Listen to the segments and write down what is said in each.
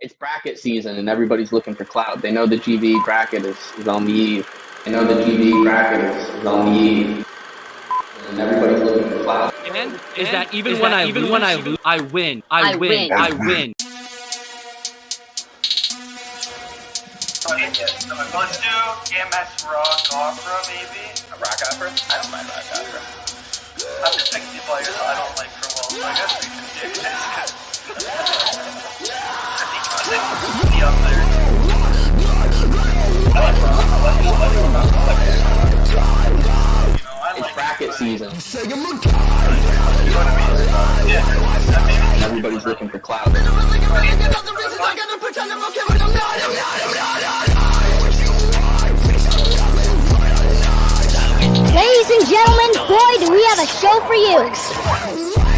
It's bracket season and everybody's looking for clout. They know the GV bracket is on the eve. They know the GV bracket is on the eve. And everybody's looking for clout. And is that even when I lose, I win. I win. I win. Let's do GMS rock opera, maybe. A rock opera? I don't mind rock opera. I'm just picking players I don't like for well, so I guess we can do this. The other. It's bracket season. You know what I mean? Yeah. And everybody's looking for clout. Ladies and gentlemen, boy, do we have a show for you.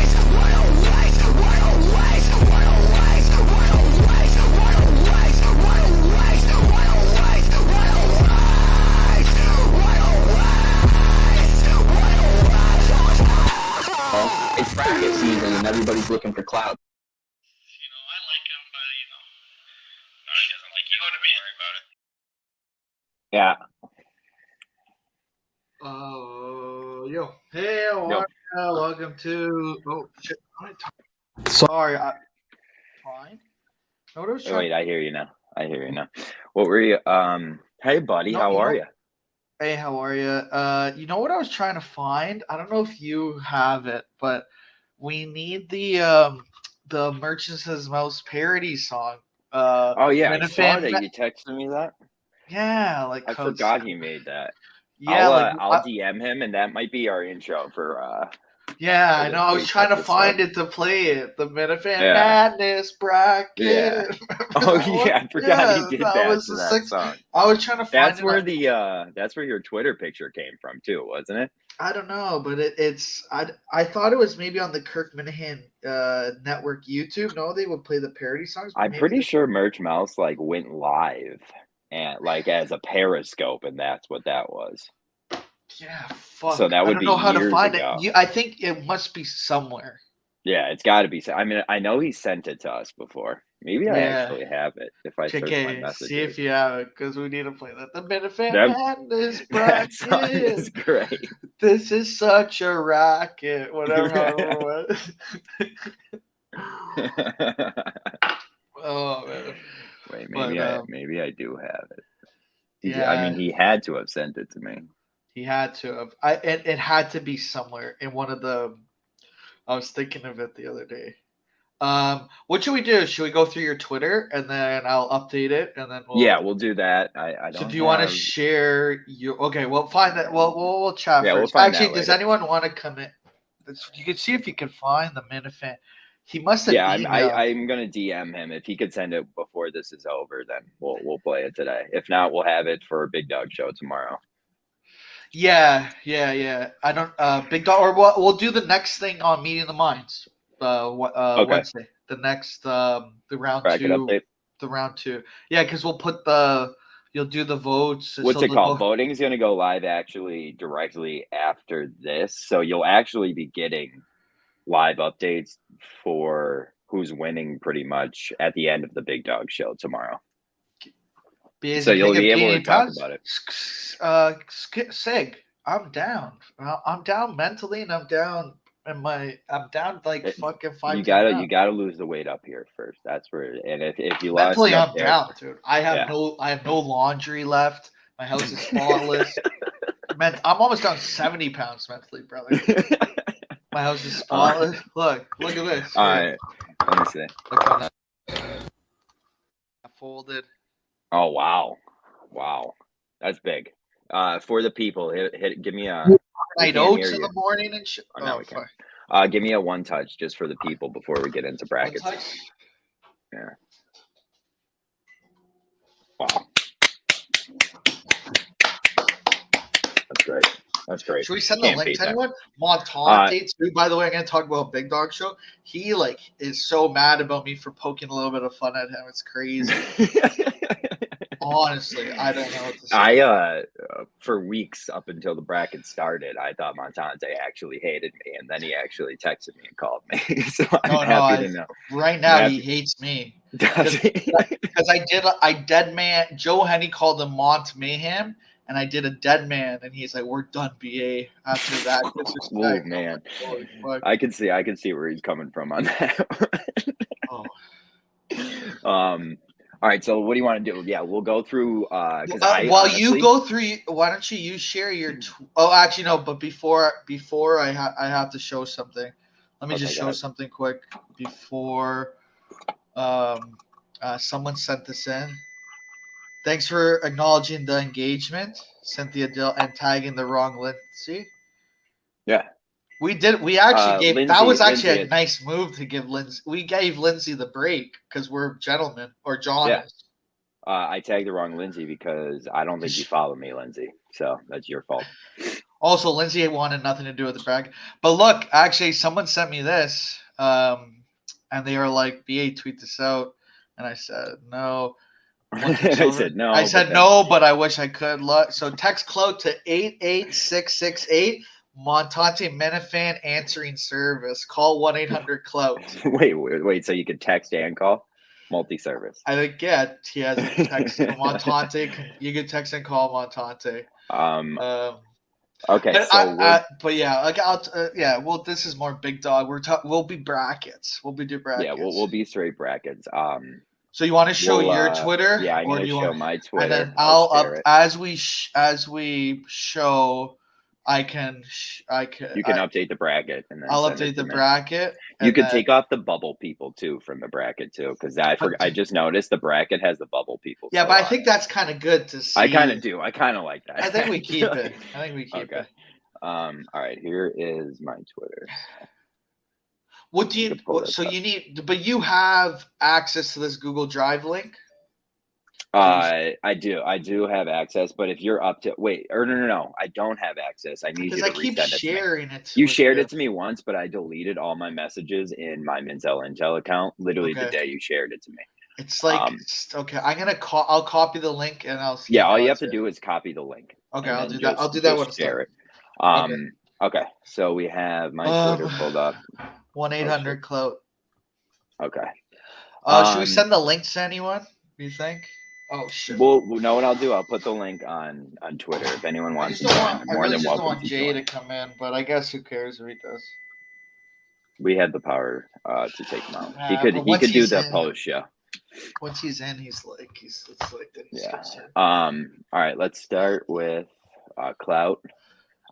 It's bracket season and everybody's looking for clout. You know, I like him, but no, he doesn't like you. Don't worry about it. Yeah. Yo. Hey, Yo. Welcome to. Oh, shit. Sorry. Fine. No, what I was trying- Wait, I hear you now. What were you? Hey, buddy, No, how are you? Hey, how are you? You know what I was trying to find? I don't know if you have it, but we need the Merchants' Mouse parody song. Oh yeah, I saw Minifan- that you texted me that. Yeah, like I forgot he made that. Yeah, I'll DM him, and that might be our intro for. Yeah, I for know. I this was trying to episode. find it to play it. The Minifan Yeah. Madness bracket. Yeah. Oh yeah, I forgot he did that was to the that sixth. song. I was trying to find That's it. where that's where your Twitter picture came from too, wasn't it? I don't know, but it's. I thought it was maybe on the Kirk Minahan network YouTube. No, they would play the parody songs. but I'm maybe pretty the- sure Merch Mouse like went live and like as a Periscope, and that's what that was. Yeah, fuck. So that I would don't be know how to years find ago. it. I think it must be somewhere. Yeah, it's got to be. I mean, I know he sent it to us before. Maybe I Yeah. actually have it if I search my JK, messages. see if you have it, because we need to play that. The Minifan That- Madness That song is bracket. great. This is such a racket. Whatever. Oh man. Wait, But, maybe I do have it. Yeah. I mean, he had to have sent it to me. He had to have. It had to be somewhere in one of the. I was thinking of it the other day. What should we do? Should we go through your Twitter and then I'll update it and then we'll. Yeah, we'll do that. I don't. So do you want to have- share your? Okay, we'll find that. We'll chat Yeah, we'll first. find that Actually, does later. anyone want to come in? You can see if you can find the Minifan. He must have. Yeah, emailed. I'm gonna DM him. If he could send it before this is over, then we'll play it today. If not, we'll have it for Big Dog Show tomorrow. Yeah. I don't. Big Dog, or we'll do the next thing on Meeting the Minds. Okay. Wednesday. The next the round Bracket two. update. The round two. Yeah, because we'll put you'll do the votes. What's so it they'll called? go- Voting is going to go live actually directly after this. So you'll actually be getting live updates for who's winning pretty much at the end of the Big Dog Show tomorrow. So you'll be able to talk about it. Sig, I'm down. I'm down mentally, and I'm down. I'm down like fucking 5. You gotta lose the weight up here first. That's where. And if you lost Mentally, it up I'm there, down, dude. I have Yeah. no laundry left. My house is spotless. Man, I'm almost down 70 pounds mentally, brother. My house is spotless. Look at this. All right, let me see. Look on that. I folded. Oh wow, that's big. For the people, give me a. Night can't oats hear in you. the morning and shit. Oh, now we can. fuck. Give me a one touch just for the people before we get into brackets. One touch? Yeah. Wow. That's great. Should we send the Can't link beat to that. anyone? Montana dates too. By the way, I'm gonna talk about Big Dog Show. He is so mad about me for poking a little bit of fun at him. It's crazy. Honestly, I don't know what to say. for weeks up until the bracket started, I thought Montante actually hated me, and then he actually texted me and called me. So I'm happy to know. Right now I'm he happy- hates me Does he? because I dead man. Joe Henny called him Mont Mayhem, and I did a dead man, and he's like, "We're done, BA." After that, Oh man, Holy fuck. I can see where he's coming from on that. Oh. All right, so what do you want to do? Yeah, we'll go through because while you go through, why don't you share your? Oh, actually no. But before I have to show something. Let me Okay, just go show ahead. something quick before someone sent this in. Thanks for acknowledging the engagement, Cynthia Dill, and tagging the wrong Lindsay. Yeah. We actually gave Lindsay, that was actually Lindsay a nice move to give Lindsay. We gave Lindsay the break because we're gentlemen, or John Yeah. is. I tagged the wrong Lindsay because I don't think you follow me, Lindsay. So that's your fault. Also, Lindsay wanted nothing to do with the brag. But look, actually, someone sent me this, and they were like, "BA, tweet this out," and I said no. I said no. I said no, but I wish I could. Look, so text Clout to 88668. Montante Menifan answering service. Call 1-800-Clout. Wait. So you could text and call, multi-service. I think he has a text. Montante, you can text and call Montante. Okay, but yeah, like well, this is more big dog. We'll be brackets. We'll do brackets. Yeah, we'll be straight brackets. So you want to show your Twitter? Yeah, I'm gonna show my Twitter. And then I'll up as we show. I can. You can update the bracket, and then I'll update the bracket. You can take off the bubble people too from the bracket too, because I just noticed the bracket has the bubble people. Yeah, but I think that's kind of good to see. I kind of do. I kind of like that. I think we keep it. it. All right, here is my Twitter. What do you? So you need, but you have access to this Google Drive link. I do have access, but if you're up to no, I don't have access. I need you to keep sharing it. You shared it to me once, but I deleted all my messages in my Mintel Intel account literally the day you shared it to me. It's like okay, I'll copy the link and I'll. Yeah, all you have to do is copy the link. Okay, I'll do that. I'll do that when share it. Okay, so we have my Twitter pulled up. 1-800-Clout. Okay. Should we send the links to anyone? Do you think? Oh shit. Well, know what I'll do? I'll put the link on Twitter if anyone wants to join. I really just don't want Jay to come in, but I guess who cares if he does. We have the power to take him out. He could do the post show. Once he's in, it's like that. Yeah. All right. Let's start with Clout.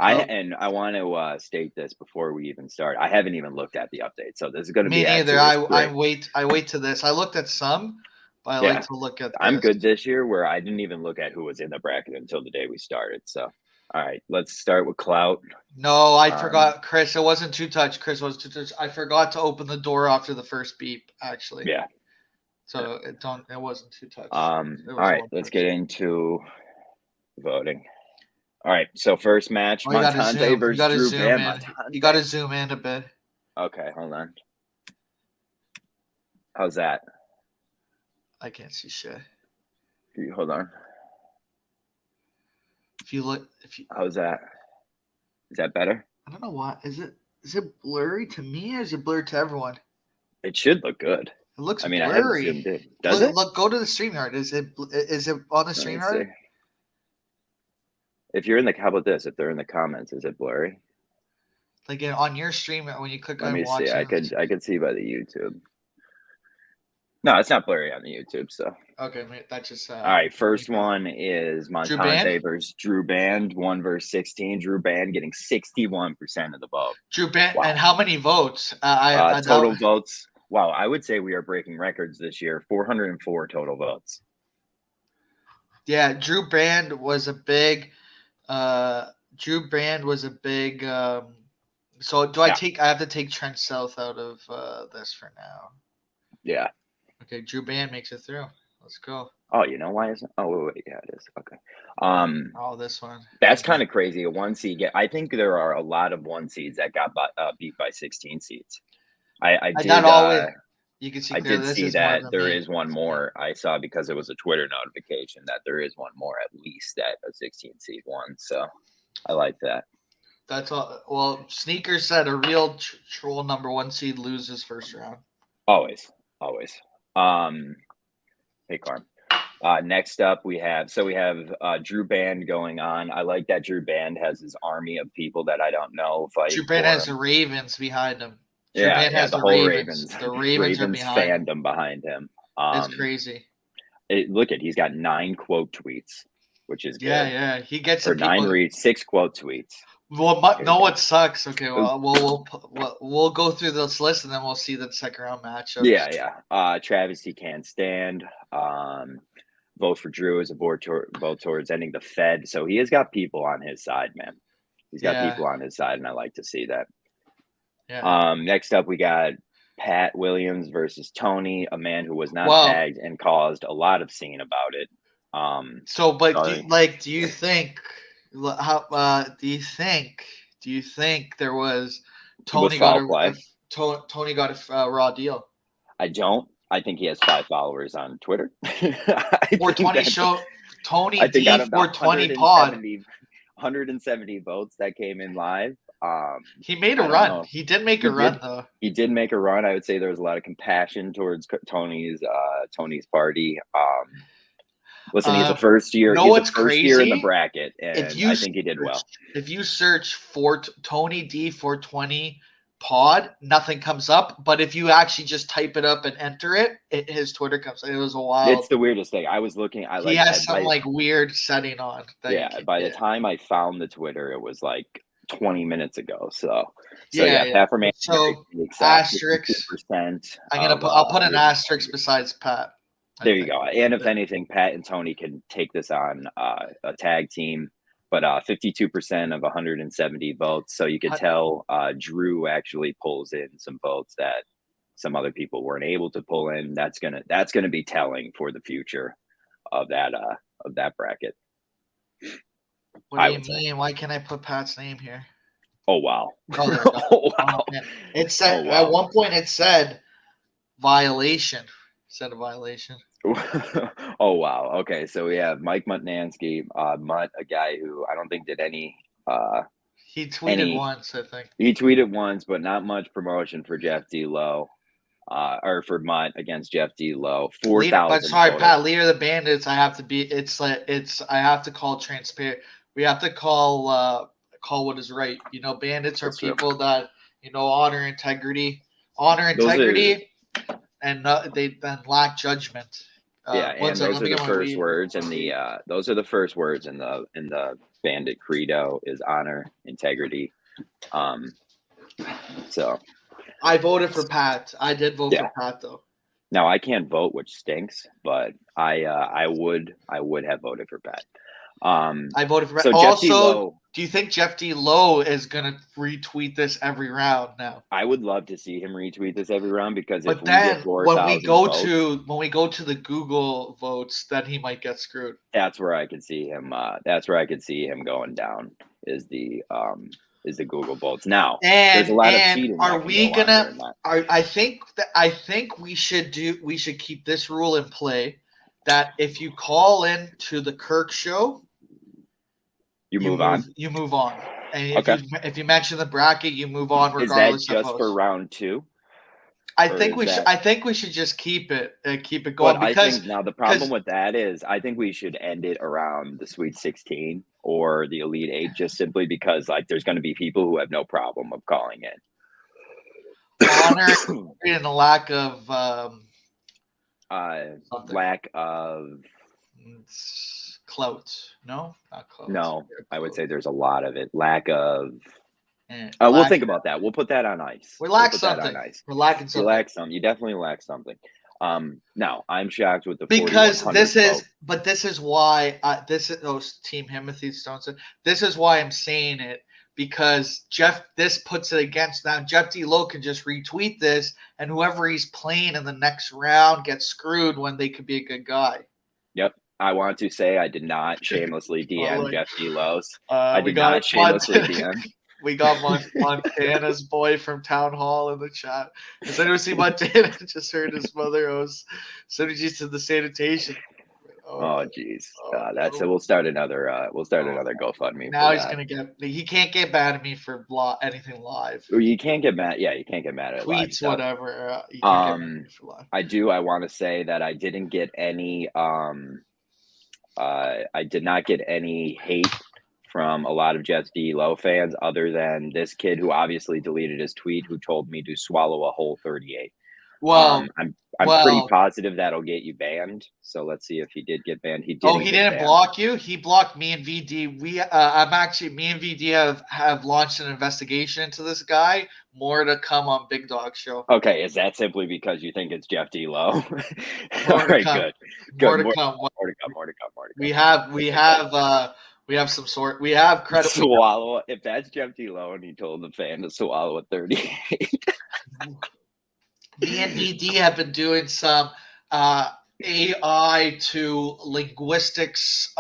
I want to state this before we even start. I haven't even looked at the update, so this is going to be. Me neither. I wait to this. I looked at some. I like to look at this. I'm good this year where I didn't even look at who was in the bracket until the day we started. So, all right, let's start with Clout. No, I forgot, Chris. It wasn't two touch. Chris was two touch. I forgot to open the door after the first beep, actually. Yeah. So it wasn't two touch. All right, let's get into voting. All right, so first match, Montante versus Drew Band. You got to zoom in a bit. Okay, hold on. How's that? I can't see shit. Hold on. How's that? Is that better? I don't know why. Is it blurry to me or is it blurred to everyone? It should look good. It looks blurry. I haven't zoomed in. Does it? Look, go to the StreamYard. Is it on the StreamYard? If you're in how about this? If they're in the comments, is it blurry? Like on your stream, when you click on watch. Let me see. I could see by the YouTube. No, it's not blurry on the YouTube. So okay, that's just. All right, first one is Montante versus Drew Band, 1 versus 16. Drew Band getting 61% of the vote. Drew Band, and how many votes? Total votes. Wow, I would say we are breaking records this year. 404 total votes. Yeah, Drew Band was a big. So do I have to take Trent South out of this for now? Yeah. Okay, Drew Band makes it through. Let's go. Oh, you know why isn't? Oh, wait, yeah, it is. Okay. This one. That's kind of crazy. A 1 seed. I think there are a lot of 1 seeds that got beat by 16 seeds. I did. Not always. You can see I clearly did this see is more that than there me. is one more. I saw because it was a Twitter notification that there is one more at least that a 16 seed won. So I like that. That's all. Well, Sneaker said a real troll number 1 seed loses first round. Always. Hey Carm. Next up we have Drew Band going on. I like that Drew Band has his army of people that I don't know fight. Drew Band for has him. the Ravens behind him. Drew Yeah, Band has the the whole Ravens. The Ravens are behind him. fandom behind him. It's crazy. He's got 9 quote tweets, which is good. Yeah. He gets Or some people. 9 reads, 6 quote tweets. Well, what sucks? Okay, well, we'll go through this list and then we'll see the second round matchups. Yeah. Travis, he can't stand. Vote for Drew as a vote towards ending the Fed. So he has got people on his side, man. He's got people on his side, and I like to see that. Yeah. Next up, we got Pat Williams versus Tony, a man who was not tagged and caused a lot of scene about it. Do you think? Do you think there was Tony got a raw deal? I don't. I think he has 5 followers on Twitter. 420 show Tony I think D out of 420 pod. 170 votes that came in live. He made a run. He did make a run though. He did make a run. I would say there was a lot of compassion towards Tony's party. Listen, he's the first year. He's the first year in the bracket, and I think he did well. If you search for Tony D 420 pod, nothing comes up. But if you actually just type it up and enter it, his Twitter comes. It was a wild. It's the weirdest thing. I was looking. He has some weird setting on. By the time I found the Twitter, it was like 20 minutes ago. So Pat for man. So asterisk %. I'll put an asterisk besides Pat. There you go. And if anything, Pat and Tony can take this on a tag team, but 52% of 170 votes. So you could tell Drew actually pulls in some votes that some other people weren't able to pull in. That's gonna be telling for the future of that bracket. What do you mean? Why can't I put Pat's name here? Oh wow! Oh wow! It said at one point it said violation. Said a violation. Oh wow! Okay, so we have Mike Mutnansky, Mutt, a guy who I don't think did any. He tweeted once, I think. He tweeted once, but not much promotion for Jeff D. Lowe, or for Mutt against Jeff D. Lowe. 4,000. But sorry, Pat, leader of the Bandits. I have to call transparent. We have to call what is right. Bandits are people that honor integrity, and they then lack judgment. And those are the first words in the those are the first words in the Bandit credo is honor, integrity. So I voted for Pat. I did vote for Pat though. Now I can't vote, which stinks, but I would have voted for Pat. I voted for Pat. So Jeff D. Lowe, do you think Jeff D. Lowe is gonna retweet this every round now? I would love to see him retweet this every round because when we go to the Google votes, then he might get screwed. That's where I could see him. That's where I could see him going down. Is the Google votes now? There's a lot of cheating. Are we gonna? I think we should keep this rule in play that if you call in to the Kirk show. You move on. And if you mention the bracket, you move on regardless. Is that just for round 2? I think we should just keep it going. But I think now the problem with that is I think we should end it around the Sweet 16 or the Elite 8, just simply because there's going to be people who have no problem of calling in. Honor and the lack of clout. No, not clout. No, I would say there's a lot of it. Lack of. We'll think about that. We'll put that on ice. We lack something. We're lacking something. You lack something. You definitely lack something. Now I'm shocked with the because this is why Team Himothy Stone said this is why I'm saying it because this puts it against now. Jeff D. Lowe can just retweet this, and whoever he's playing in the next round gets screwed when they could be a good guy. Yep. I want to say I did not shamelessly DM Jeff D. Lowe's. I did not shamelessly DM. We got Montana's boy from Town Hall in the chat. Does anyone see Montana? Just heard his mother owes synergies to the sanitation. Oh jeez, that's no. We'll start another GoFundMe. Now for he's that. gonna get. He can't get mad at me for anything live. Or you can't get mad. Yeah, you can't get mad at live Tweets, stuff. whatever. You can't get mad at me for live. I want to say that I didn't get any. I did not get any hate from a lot of Jeff D. Lowe fans, other than this kid who obviously deleted his tweet, who told me to swallow a whole 38. Well, I'm pretty positive that'll get you banned. So let's see if he did get banned. He didn't. Oh, he didn't block you. He blocked me and VD. Me and VD have launched an investigation into this guy. More to come on Big Dog Show. Okay, is that simply because you think it's Jeff D. Lowe? All right, good. More to come. We have some sort. We have credit. Swallow. If that's Jeff D. Lowe and he told the fan to swallow a 38. Me and VD have been doing some AI to linguistics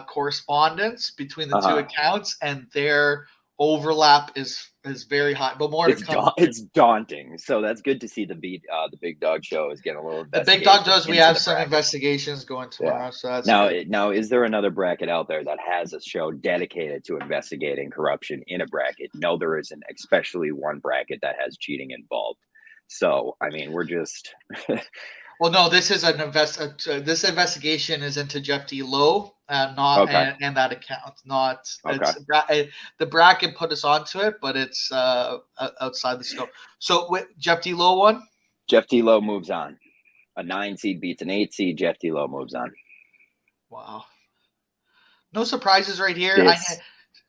correspondence between the two accounts, and their overlap is very high. But more to come. It's daunting. So that's good to see the Big Dog Show is getting a little. The Big Dog does. We have some investigations going tomorrow. Yeah. So that's now. Is there another bracket out there that has a show dedicated to investigating corruption in a bracket? No, there isn't. Especially one bracket that has cheating involved. So, I mean, we're just. Well, no, this is this investigation is into Jeff D. Lowe, not and that account. Not the bracket put us onto it, but it's outside the scope. So, Jeff D. Lowe won. Jeff D. Lowe moves on. A 9 seed beats an 8 seed. Jeff D. Lowe moves on. Wow. No surprises right here.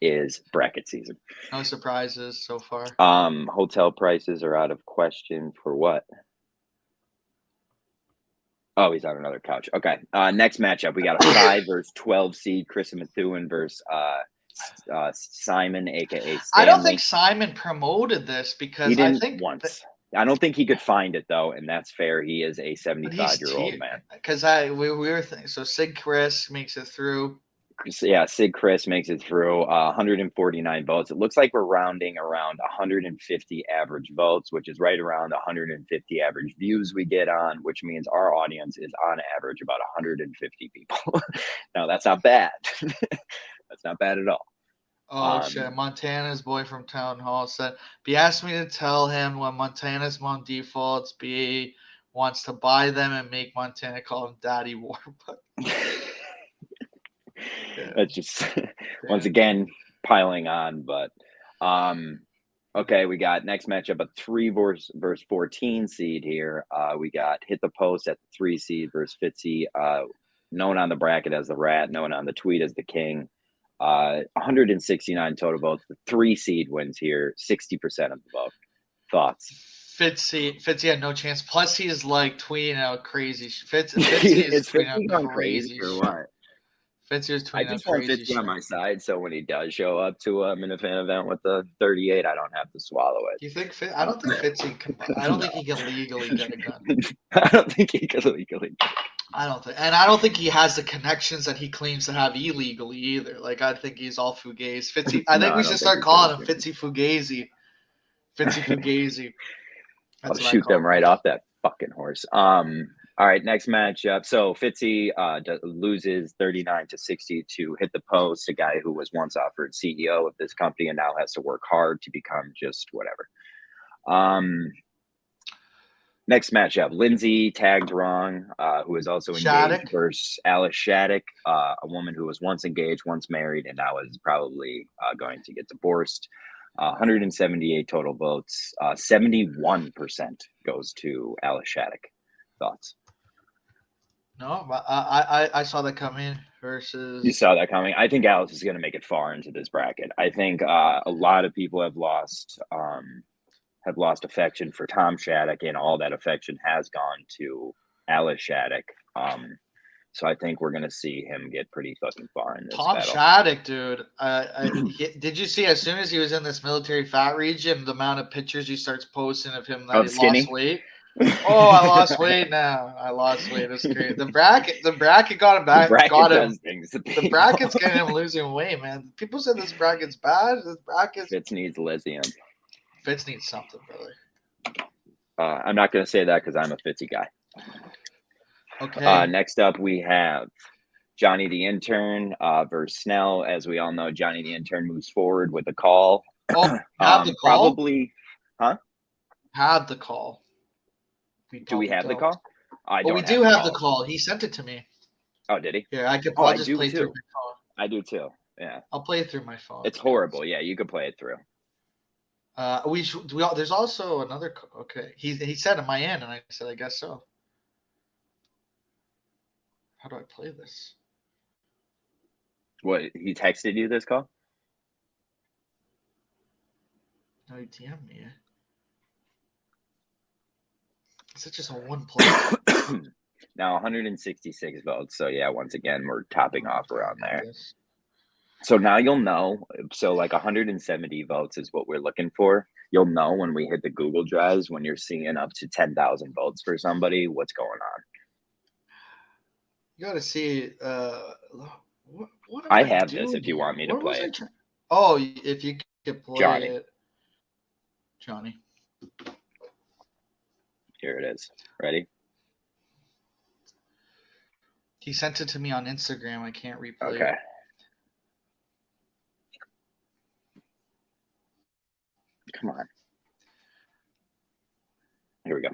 Is bracket season. No surprises so far. Hotel prices are out of question for what? Oh, he's on another couch. Okay. Next matchup, we got a 5 versus 12 seed Chris Methuen versus Simon, aka Stanley. I don't think Simon promoted this because he didn't I don't think he could find it though, and that's fair. He is a 75-year-old man. Because we were thinking, so Sig Chris makes it through. Yeah, Sig Chris makes it through 149 votes. It looks like we're rounding around 150 average votes, which is right around 150 average views we get on, which means our audience is on average about 150 people. Now, that's not bad. That's not bad at all. Oh, shit. Montana's boy from Town Hall said, B asked me to tell him when Montana's mom defaults, B wants to buy them and make Montana call him Daddy Warbuck. That's just once again piling on, but okay, we got next matchup a 3 versus 14 seed here. We got Hit the Post at the 3 seed versus Fitzy, known on the bracket as the Rat, known on the tweet as the King. 169 total votes. The 3 seed wins here, 60% of the vote. Thoughts? Fitzy had no chance. Plus, he's like tweeting out crazy. Fitzy is tweeting out crazy or what? I just want Fitzy on my side, so when he does show up to a Minifan event with the 38, I don't have to swallow it. Do you think? I don't think Fitzy can. I don't think he can legally get a gun. I don't think he can legally get it. I don't think he has the connections that he claims to have illegally either. Like, I think he's all fugazi. Fitzy. I think we should start calling him Fitzy Fugazi. Fitzy Fugazi. I'll shoot them right off that fucking horse. All right, next matchup. So Fitzy loses 39-60 to Hit the Post, a guy who was once offered CEO of this company and now has to work hard to become just whatever. Next matchup, Lindsay tagged wrong, who is also engaged versus Alice Shattuck, a woman who was once engaged, once married, and now is probably going to get divorced. 178 total votes. 71% goes to Alice Shattuck. Thoughts? No, I saw that coming versus. You saw that coming. I think Alice is going to make it far into this bracket. I think a lot of people have lost affection for Tom Shattuck, and all that affection has gone to Alice Shattuck. So I think we're going to see him get pretty fucking far in this Tom battle. Shattuck, dude. Did you see as soon as he was in this military fat region, the amount of pictures he starts posting of him that he skinny? lost weight? Oh, I lost weight now. I lost weight. It's great. The bracket got him back. The bracket got him. does things to The people. bracket's getting him losing weight, man. People said this bracket's bad. This bracket. Fitz needs lithium. Fitz needs something, brother. I'm not going to say that because I'm a Fitzy guy. Okay. Next up, we have Johnny the Intern versus Snell. As we all know, Johnny the Intern moves forward with a call. Oh, have the call. Probably. Have the call. Do we have the don't. call? We do have the call. He sent it to me. Oh, did he? Yeah, Oh, I'll I just do play too. through my phone. I do too. Yeah. I'll play it through my phone. It's horrible. Yeah, you could play it through. There's also another. Okay, he said, "Am I in?" And I said, "I guess so." How do I play this? What, he texted you this call? No, he DM'd me. Is it just a one play? Now 166 votes. So yeah, once again, we're topping off around there. So now you'll know. So like 170 votes is what we're looking for. You'll know when we hit the Google Drives, when you're seeing up to 10,000 votes for somebody, what's going on. You got to see. What I have this if you want me to play it. Oh, if you could play Johnny. it. Johnny. Here it is. Ready? He sent it to me on Instagram. I can't replay Okay. it. Come on. Here we go.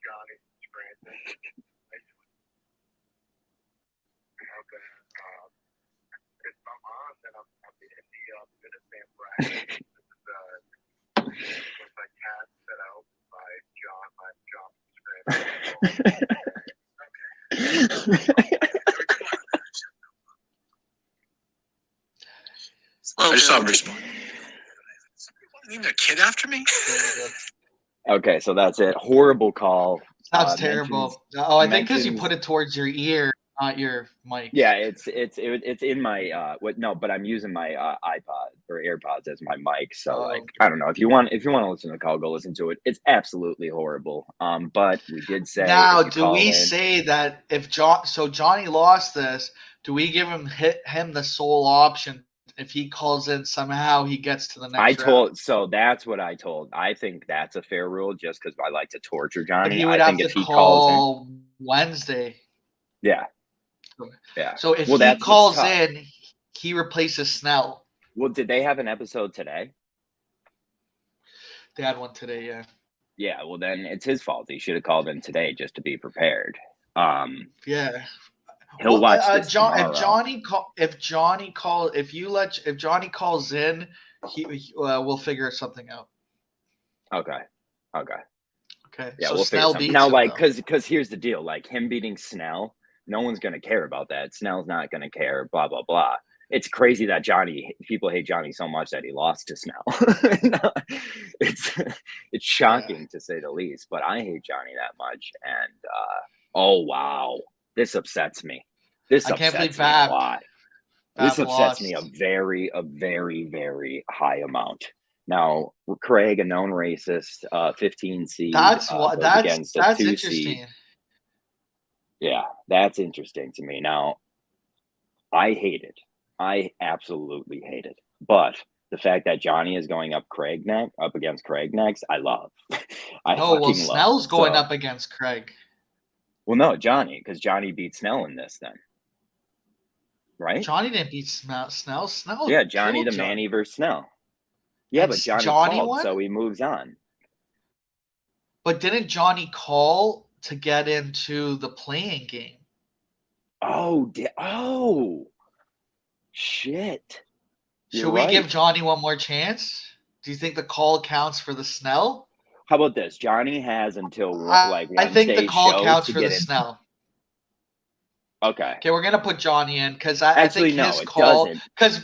Johnny Scranton. If I'm on, then I'm in the Minuteman bracket. With my cat set out by Scranton. I just saw him respond. Named a kid after me? Okay, so that's it. Horrible call. Sounds terrible. I think because you put it towards your ear, not your mic. Yeah, it's in my no, but I'm using my iPod or AirPods as my mic. So okay. I don't know if you want to listen to the call, go listen to it. It's absolutely horrible. But we did say now. Do we say that if Johnny lost this, do we give him the sole option? If he calls in somehow, he gets to the next round. So that's what I told. I think that's a fair rule, just because I like to torture Johnny. But he would have to call calls in, Wednesday. Yeah. Yeah. So if he calls in, he replaces Snell. Well, did they have an episode today? They had one today, yeah. Yeah, well then it's his fault. He should have called in today just to be prepared. Yeah. He'll watch this tomorrow. If Johnny calls in, we'll figure something out. Okay. Yeah, so we'll Snell figure something. beats Now, him, like, because here's the deal: like him beating Snell, no one's gonna care about that. Snell's not gonna care. Blah blah blah. It's crazy that people hate Johnny so much that he lost to Snell. It's shocking to say the least. But I hate Johnny that much, and oh wow. This upsets me. This upsets me a lot. This upsets me a very, very high amount. Now, Craig, a known racist, 15 seed. That's against a 2 interesting. seed. Yeah, that's interesting to me. Now, I hate it. I absolutely hate it. But the fact that Johnny is going up against Craig next, I love. Snell's going up against Craig. Well, no, Johnny, because Johnny beat Snell in this then. Right? Johnny didn't beat Snell. Snell. Yeah, Johnny the Manny versus Snell. Yeah, but Johnny called, won? So he moves on. But didn't Johnny call to get into the playing game? Oh, shit. Should we give Johnny one more chance? Do you think the call counts for the Snell? How about this? Johnny has until Wednesday. I think the call counts for the Snell. Okay. Okay, we're gonna put Johnny in because I think his call. Because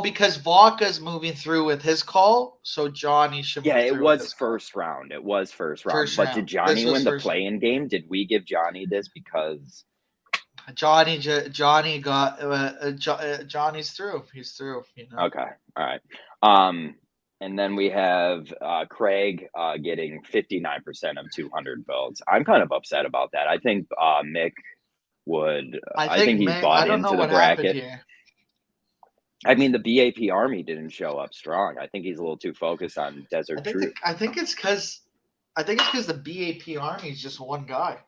because Vodka's moving through with his call, so Johnny should. Yeah, it was first round. It was first round. But did Johnny win the play-in game? Did we give Johnny this because Johnny got Johnny's through. He's through. You know. Okay. All right. And then we have Craig getting 59% of 200 votes. I'm kind of upset about that. I think Mick would. I think he's Mick, bought I don't into know the what happened bracket. here. I mean, the BAP Army didn't show up strong. I think he's a little too focused on Desert Truth. I think it's because the BAP Army is just one guy,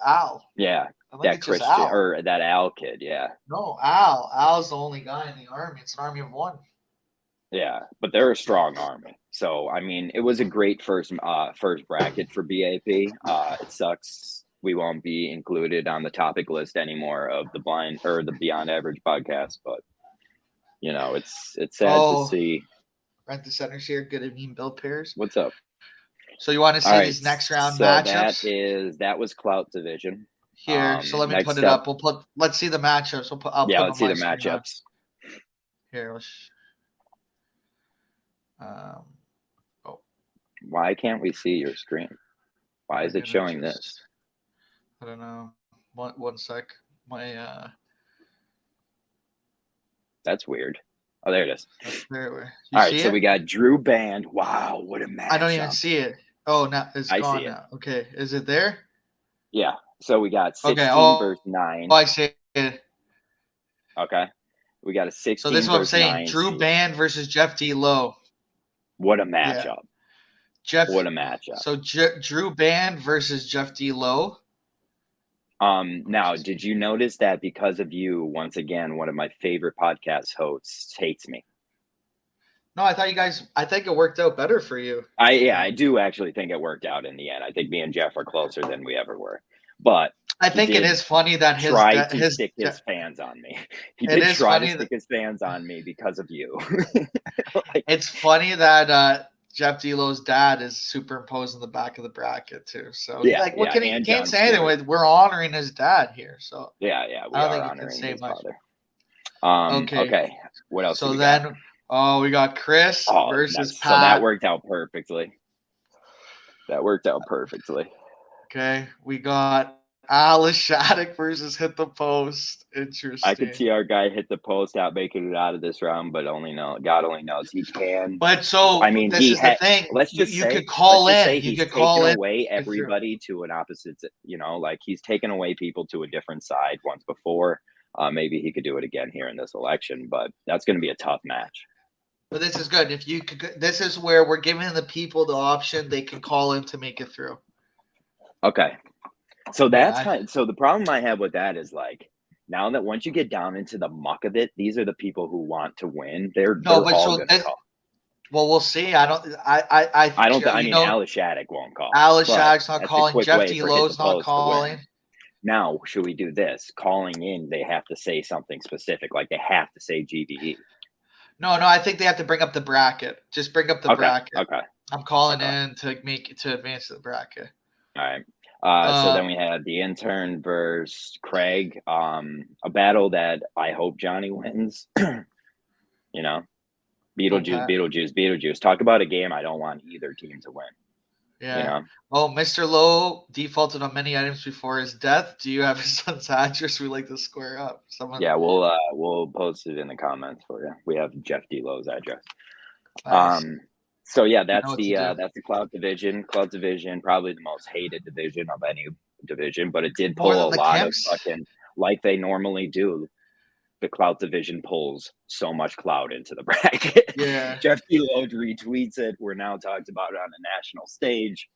Al. Yeah, that Christian or that Al kid. Yeah. No, Al. Al's the only guy in the army. It's an army of one. Yeah, but they're a strong army. So I mean, it was a great first bracket for BAP. It sucks we won't be included on the topic list anymore of the blind or the Beyond Average podcast, but you know, it's sad to see. Rent the Center's here. Good evening, Bill Pierce. What's up? So you want to see these next round matchups? That was Clout Division. Here, so let me put it up. Let's see the matchups. Let's see the matchups. Here, Why can't we see your screen? Why is it showing this? I don't know. One sec. That's weird. Oh, there it is. All right, so we got Drew Band. Wow, what a match! I don't even see it. Oh, no, it's gone now. Okay, is it there? Yeah. So we got 16 versus 9. Oh, I see it. Okay. We got a 16. So this is what I'm saying. Drew Band versus Jeff D. Lowe. What a matchup. What a matchup. So Drew Band versus Jeff D. Lowe. Now, did you notice that because of you, once again, one of my favorite podcast hosts hates me? No, I think it worked out better for you. I do actually think it worked out in the end. I think me and Jeff are closer than we ever were. But I think it is funny that stick his fans on me. He did try to stick his fans on me because of you. It's funny that Jeff D'Lo's dad is superimposed in the back of the bracket too. So what can he can't say anything. We're honoring his dad here. So we are honoring his father. Okay. What else? So then, we got Chris versus Pat. So that worked out perfectly. Okay, we got Alice Shattuck versus Hit the Post. Interesting. I could see our guy hit the post out making it out of this round, but God only knows he can. But so I mean, this is the thing. Let's just you could call in. You could call away everybody to an opposite. You know, like he's taken away people to a different side once before. Maybe he could do it again here in this election, but that's going to be a tough match. But this is good. If you could, this is where we're giving the people the option; they can call in to make it through. Okay. So that's so the problem I have with that is like now that once you get down into the muck of it, these are the people who want to win. They're all going to call. Well, we'll see. I don't. Alice Shattuck won't call. Alice Shattuck's not calling. Jeff D. Lowe's not calling. Now, should we do this? Calling in, they have to say something specific, like they have to say GBE. No. I think they have to bring up the bracket. Just bring up the bracket. Okay. I'm calling in to advance the bracket. All right. So then we had the intern versus Craig, a battle that I hope Johnny wins. You know, Beetlejuice. Talk about a game I don't want either team to win. Yeah. You know? Oh, Mr. Lowe defaulted on many items before his death. Do you have his son's address? We like to square up. Yeah, we'll post it in the comments for you. We have Jeff D. Lowe's address. Nice. So yeah, that's the Clout Division. Clout Division, probably the most hated division of any division, but it did pull a lot of fucking, like they normally do. The Clout Division pulls so much clout into the bracket. Yeah. Jeff D. Lowe retweets it. We're now talked about it on a national stage.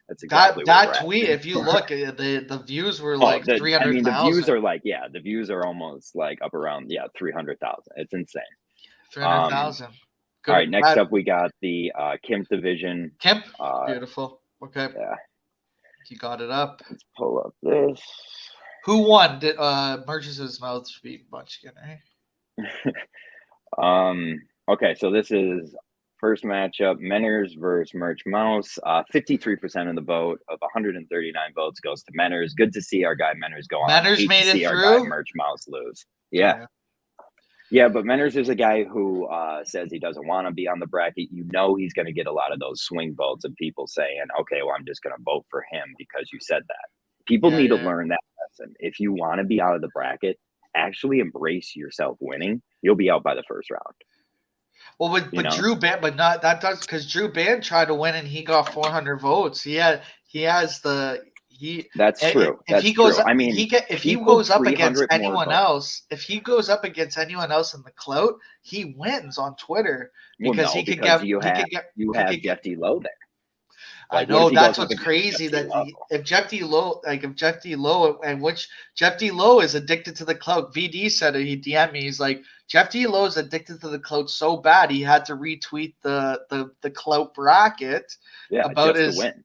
That's exactly that tweet. If you look, the views were like 300,000. I mean, the views are almost like up around 300,000. It's insane. 300,000. All right, next up we got the Kemp Division. Kemp, beautiful. Okay. Yeah. You got it up. Let's pull up this. Who won? Did Merch's mouth beat Munchkin, Okay, so this is first matchup, Menners versus Merch Mouse. 53% of the vote of 139 votes goes to Menners. Good to see our guy Menners go on. Menners made it through. Our guy Merch Mouse lose. Yeah, but Menners is a guy who says he doesn't want to be on the bracket. You know he's going to get a lot of those swing votes of people saying, okay, well, I'm just going to vote for him because you said that. People need to learn that listen, if you want to be out of the bracket, actually embrace yourself winning. You'll be out by the first round. Well, but Drew Ban, but not that does because Drew Ban tried to win and he got 400 votes. That's true. If he goes, I mean, if he people goes up against 300 more anyone votes. else, if he goes up against anyone else in the clout, he wins on Twitter because he could get. you have Jeff D. Lowe there. I Like, what know if he that's goes up what's against crazy Jeff D. that Lowe? if Jeff D. Lowe, and which Jeff D. Lowe is addicted to the clout. VD said it. He DM'd me. He's like, Jeff D. Lowe is addicted to the clout so bad he had to retweet the clout bracket about just his to win.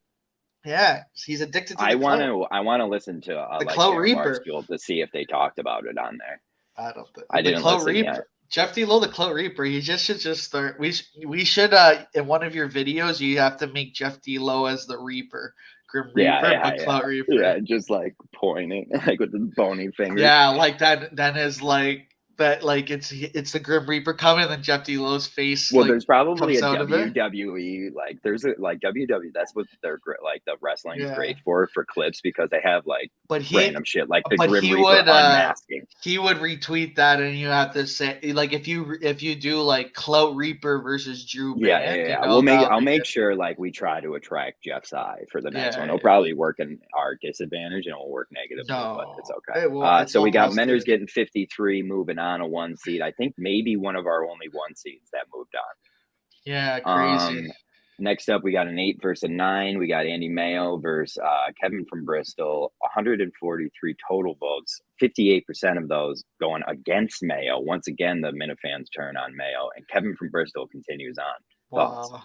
Yeah, he's addicted to the I want clout. to listen to The like Clout Aaron Reaper. Barstool to see if they talked about it on there. I don't think I the didn't Clout listen Reaper. yet. Jeff D. Lowe, the Clout Reaper. He should just start. We should in one of your videos you have to make Jeff D. Lowe as the Reaper, Grim Reaper, but Clout Reaper. Yeah, just like pointing like with his bony finger. Yeah, like that. Then is like that. Like it's the Grim Reaper coming, and then Jeff D. Lowe's face. Well, like, there's probably a comes out of it. WWE like there's a like WWE. That's what they're like the wrestling is Yeah. great for clips because they have like But random shit like the but Grim he Reaper would, unmasking. He would retweet that, and you have to say like if you do like Clout Reaper versus Drew. Yeah. You know, I'll make sure like we try to attract Jeff's eye for the next one. It'll probably work in our disadvantage and it'll work negatively, but it's okay. So we got Menners getting 53, moving on a 1 seed. I think maybe one of our only 1 seeds that moved on. Yeah, crazy. Next up, we got an 8 versus a 9. We got Andy Mayo versus Kevin from Bristol. 143 total votes. 58% of those going against Mayo. Once again, the Minifans turn on Mayo, and Kevin from Bristol continues on. Wow.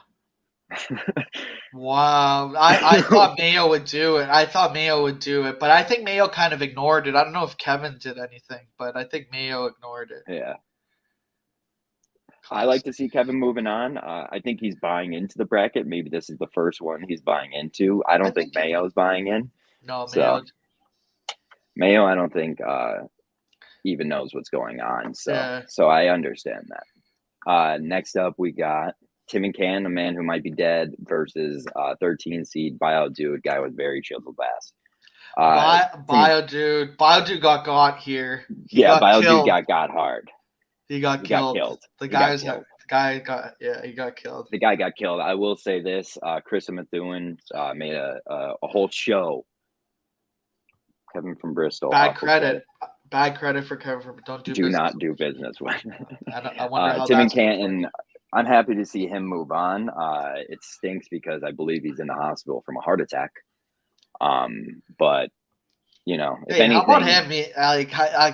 Wow. I thought Mayo would do it. But I think Mayo kind of ignored it. I don't know if Kevin did anything, but I think Mayo ignored it. Yeah. I like to see Kevin moving on. I think he's buying into the bracket. Maybe this is the first one he's buying into. I don't think Mayo's buying in. No, Mayo, I don't think even knows what's going on. So I understand that. Next up, we got Tim and Can, a man who might be dead, versus 13 seed Bio Dude, guy with very chiseled ass. Bio Dude got here. Bio Dude got hard. He got killed. He got killed. The guy got killed. I will say this: Chris Methuen made a whole show. Kevin from Bristol. Bad credit for Kevin from. Do not do business with. I wonder how Tim and Canton. I'm happy to see him move on. It stinks because I believe he's in the hospital from a heart attack. But you know, if anything, how about him?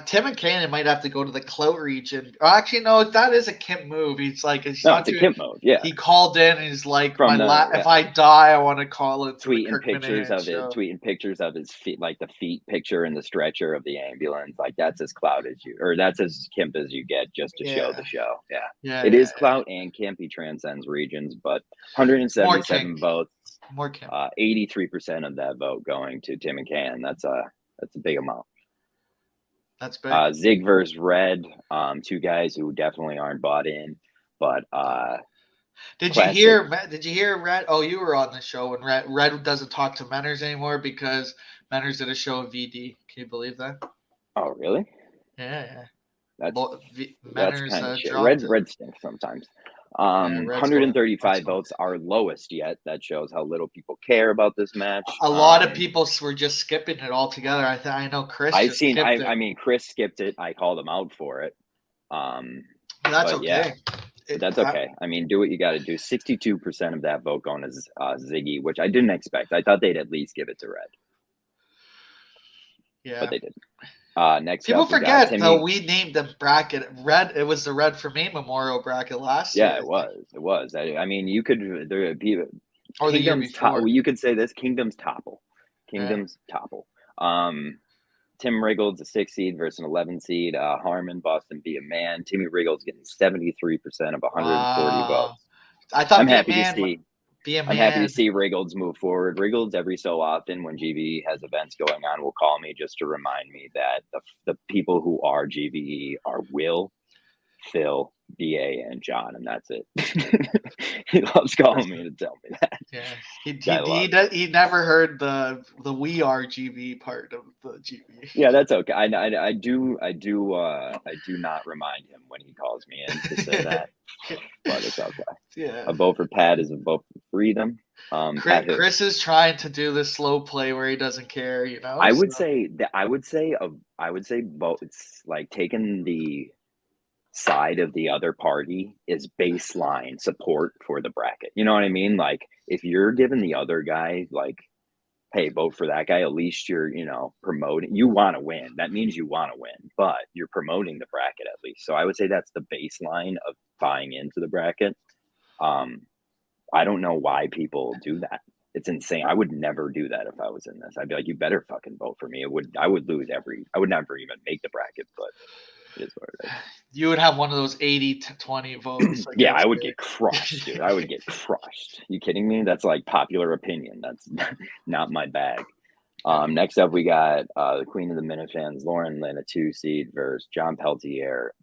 Tim and Cannon might have to go to the Clout region. Or actually, no, that is a Kemp move. It's a Kemp mode. Yeah, he called in and he's like, if I die, I want to call it. Tweeting pictures of his feet, like the feet picture in the stretcher of the ambulance. Like that's as Clout as you, or that's as Kemp as you get, just to show the show. It is Clout and Kemp. He transcends regions, but 177 votes. More Kemp. 83% of that vote going to Tim and Can. That's a big amount. That's big. Zig versus Red, two guys who definitely aren't bought in. But did you hear Red? Oh, you were on the show when Red doesn't talk to Menners anymore because Menners did a show of VD. Can you believe that? Oh, really? Yeah. That's Menners kind of shit. Red stinks sometimes. 135 votes, our lowest yet. That shows how little people care about this match. A lot of people were just skipping it altogether. I know Chris. I mean, Chris skipped it. I called him out for it. That's okay. Yeah, that's okay. I mean, do what you got to do. 62% of that vote going as Ziggy, which I didn't expect. I thought they'd at least give it to Red. Yeah, but they didn't. Next people up, forget though we named the bracket Red. It was the Red for Me Memorial bracket last year. Yeah, it was. I mean, you could be or the year before. You could say this Kingdoms topple. Topple. Tim Riggles, a 6 seed versus an 11 seed. Harmon, Boston, Be a Man. Timmy Riggles getting 73% of 140 votes. I'm happy to see Riggles move forward. Riggles, every so often when GVE has events going on, will call me just to remind me that the people who are GVE are Will, Phil, BA and John, and that's it. He loves calling me to tell me that. Yeah, he never heard the we are GB part of the GB. Yeah, that's okay. I do not remind him when he calls me in to say that, but it's okay. Yeah. A vote for Pat is a vote for freedom. Chris is trying to do this slow play where he doesn't care, you know. I would say both. It's like taking the side of the other party is baseline support for the bracket. You know what I mean? Like if you're giving the other guy like, hey, vote for that guy, at least you're, promoting. You want to win. That means you want to win, but you're promoting the bracket at least. So I would say that's the baseline of buying into the bracket. I don't know why people do that. It's insane. I would never do that if I was in this. I'd be like, you better fucking vote for me. I would lose I would never even make the bracket, but it is what it is. You would have one of those 80-20 votes. Yeah, I would get crushed, dude. I would get crushed. You kidding me? That's like popular opinion. That's not my bag. Next up, we got the Queen of the Minifans, Lauren Lynn, a 2 seed versus John Peltier,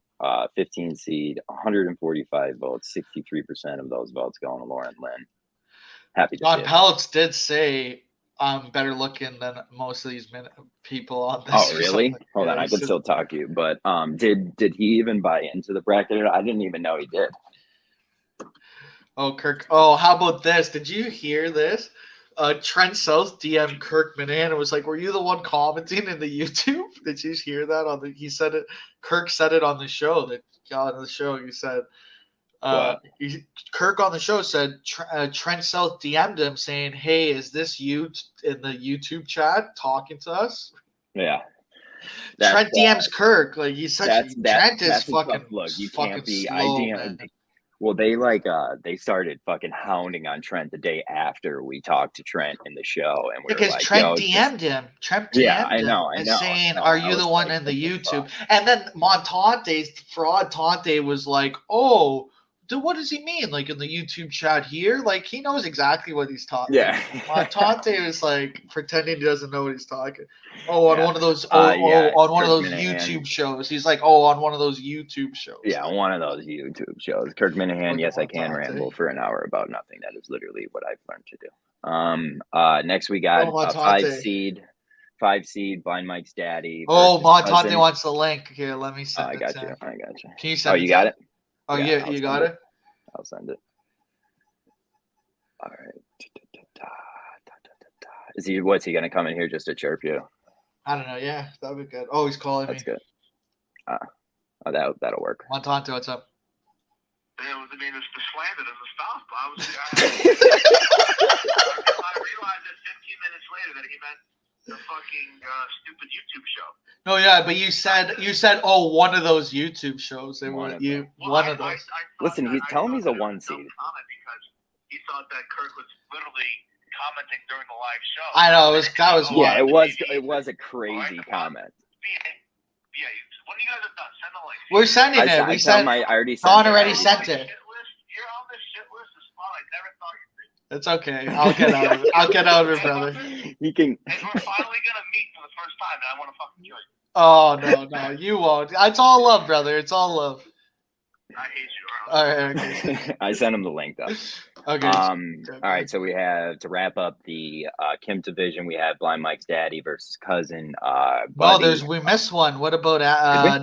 15 seed, 145 votes, 63% of those votes going to Lauren Lynn. Happy to John Peltz did say I'm better looking than most of these people on this. Oh, really? Hold on, I can still talk to you. But did he even buy into the bracket? I didn't even know he did. Oh, Kirk. Oh, how about this? Did you hear this? Trent South DM Kirk Minahan and was like, "Were you the one commenting in the YouTube?" Did you hear that? He said it. Kirk said it on the show. He said. Kirk on the show said Trent South DM'd him saying, "Hey, is this you in the YouTube chat talking to us?" Yeah. Trent DMs Kirk like he's such. Trent is fucking. Look, you fucking can't be. slow, Well, they started fucking hounding on Trent the day after we talked to Trent in the show, and because like, Trent DM'd him. Trent DM'd him. I know. Saying, "Are you the one in the YouTube?" And then Montante, fraud Tante was like, "Oh. What does he mean? Like in the YouTube chat here? Like he knows exactly what he's talking. Yeah. Montante was like pretending he doesn't know what he's talking. Oh, on one of those on one of those YouTube shows. He's like, on one of those YouTube shows. Yeah, one of those YouTube shows. Kirk Minahan, yes, I can ramble for an hour about nothing. That is literally what I've learned to do. Next we got a 5 seed, Blind Mike's daddy. Oh, Montante wants the link. Here, let me send it. I got you. Can you send it? Oh, you got it? Oh, yeah, you got it? I'll send it. All right. What's he going to come in here just to chirp you? I don't know. Yeah, that'd be good. Oh, he's calling me. That's good. That'll work. Montante, what's up? I mean, it's the slander doesn't stop. I realized that 15 minutes later that he meant the fucking stupid YouTube show. No, yeah, but you said one of those YouTube shows. Listen, tell him he's a 1 seed. Because he thought that Kirk was literally commenting during the live show. I know it was a crazy comment. Yeah, when you guys are done, send the link. We're sending it. I already sent Don already sent it. You're on this shit list of spot I never thought you'd be. It's okay. I'll get out of it. I'll get out of it, brother. You can. And we're finally gonna meet for the first time, and I want to fucking kill you. Oh no, you won't. It's all love, brother. It's all love. I hate you. All right. Okay. I sent him the link though. Okay. All right. So we have to wrap up the Kim division. We have Blind Mike's daddy versus cousin. We missed one. What about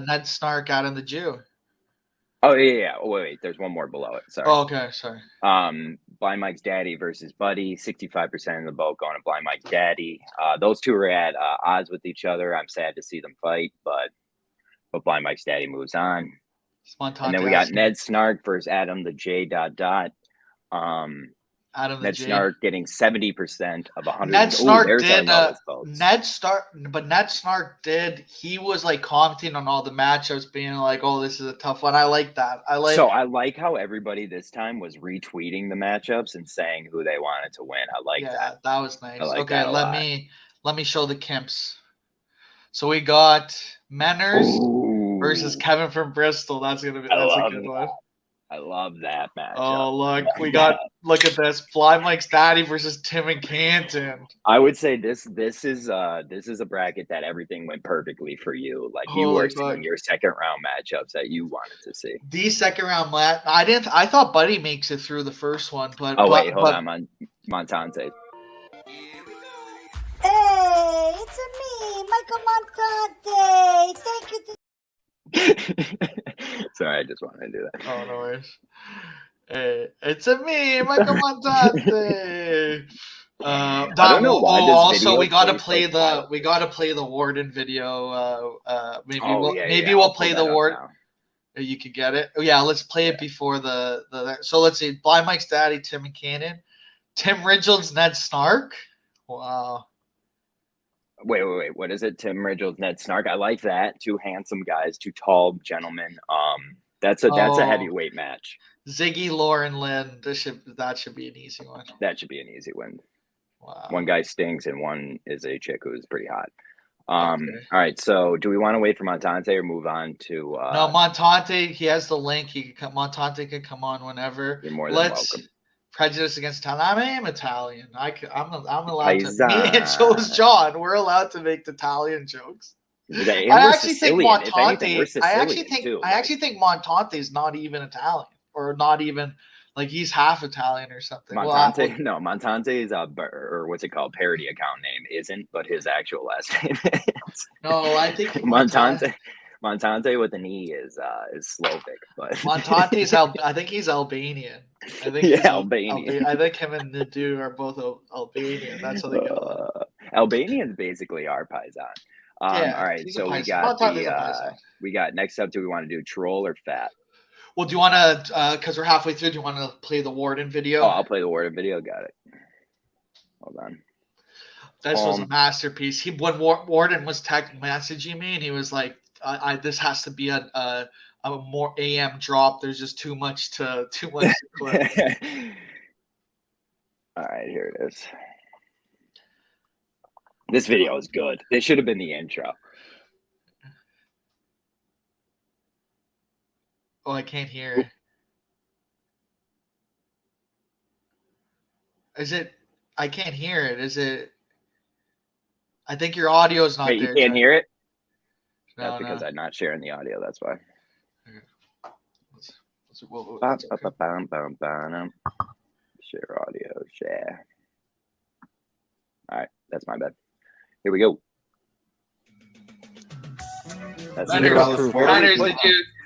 Ned Snark, Adam the Jew? Oh yeah. Oh, wait. There's one more below it. Sorry. Oh, okay. Sorry. Blind Mike's daddy versus Buddy. 65% of the vote going to Blind Mike's daddy. Those two are at odds with each other. I'm sad to see them fight, but Blind Mike's daddy moves on. And then we got Ned Snark versus Adam the J. Ned Snark getting 70% of 100. Ned Snark did. He was like commenting on all the matchups, being like, "Oh, this is a tough one." I like that. I like how everybody this time was retweeting the matchups and saying who they wanted to win. I like that. That was nice. Okay, let me show the Kimps. So we got Menners versus Kevin from Bristol. That's a good one. I love that matchup. Oh, look, look at this. Fly Mike's Daddy versus Tim and Canton. I would say this is a bracket that everything went perfectly for you. Like you were seeing your second round matchups that you wanted to see. The second round I thought Buddy makes it through the first one, but hold on, Montante. Hey, it's me, Michael Montante. Thank you. Sorry, I just wanted to do that. Oh, no worries. Hey, it's me, Michael Montante. I don't know why this also, we gotta video play the Warden video. Maybe we'll play the Warden. You could get it. Oh, yeah, let's play it before the. So let's see. Blind Mike's Daddy, Tim and Cannon, Tim Ridgeland's Ned Snark. Wow. Wait. What is it? Tim Ridgeland's Ned Snark. I like that. Two handsome guys, two tall gentlemen. That's a heavyweight match. Ziggy, Lauren, Lynn. That should be an easy one. That should be an easy win. Wow. One guy stinks and one is a chick who's pretty hot. All right. So, do we want to wait for Montante or move on to? No, Montante. He has the link. Montante can come on whenever. You're more than welcome. Prejudice against Italian. I am Italian. I'm allowed to. Me and so is John. We're allowed to make Italian jokes. I actually think Montante. I actually think Montante is not even Italian, or not even like he's half Italian or something. Montante is or what's it called? Parody account name isn't, but his actual last name is. No, I think Montante with an E is Slovak, but Montante's I think he's Albanian. Albanian. I think him and Nadu are both Albanian. That's how they go. Albanians basically are Paisan. All right, so we got next up. Do we want to do troll or fat? Well, do you want to? Because we're halfway through. Do you want to play the Warden video? Oh, I'll play the Warden video. Got it. Hold on. This was a masterpiece. When Warden was messaging me, and he was like, "This has to be a more AM drop. There's just too much to clip." All right, here it is. This video is good. This should have been the intro. Oh, I can't hear. Is it? I can't hear it. Is it? I think your audio is not there. You can't hear it? No, that's because I'm not sharing the audio. That's why. Share audio. Share. All right. That's my bad. Here we go.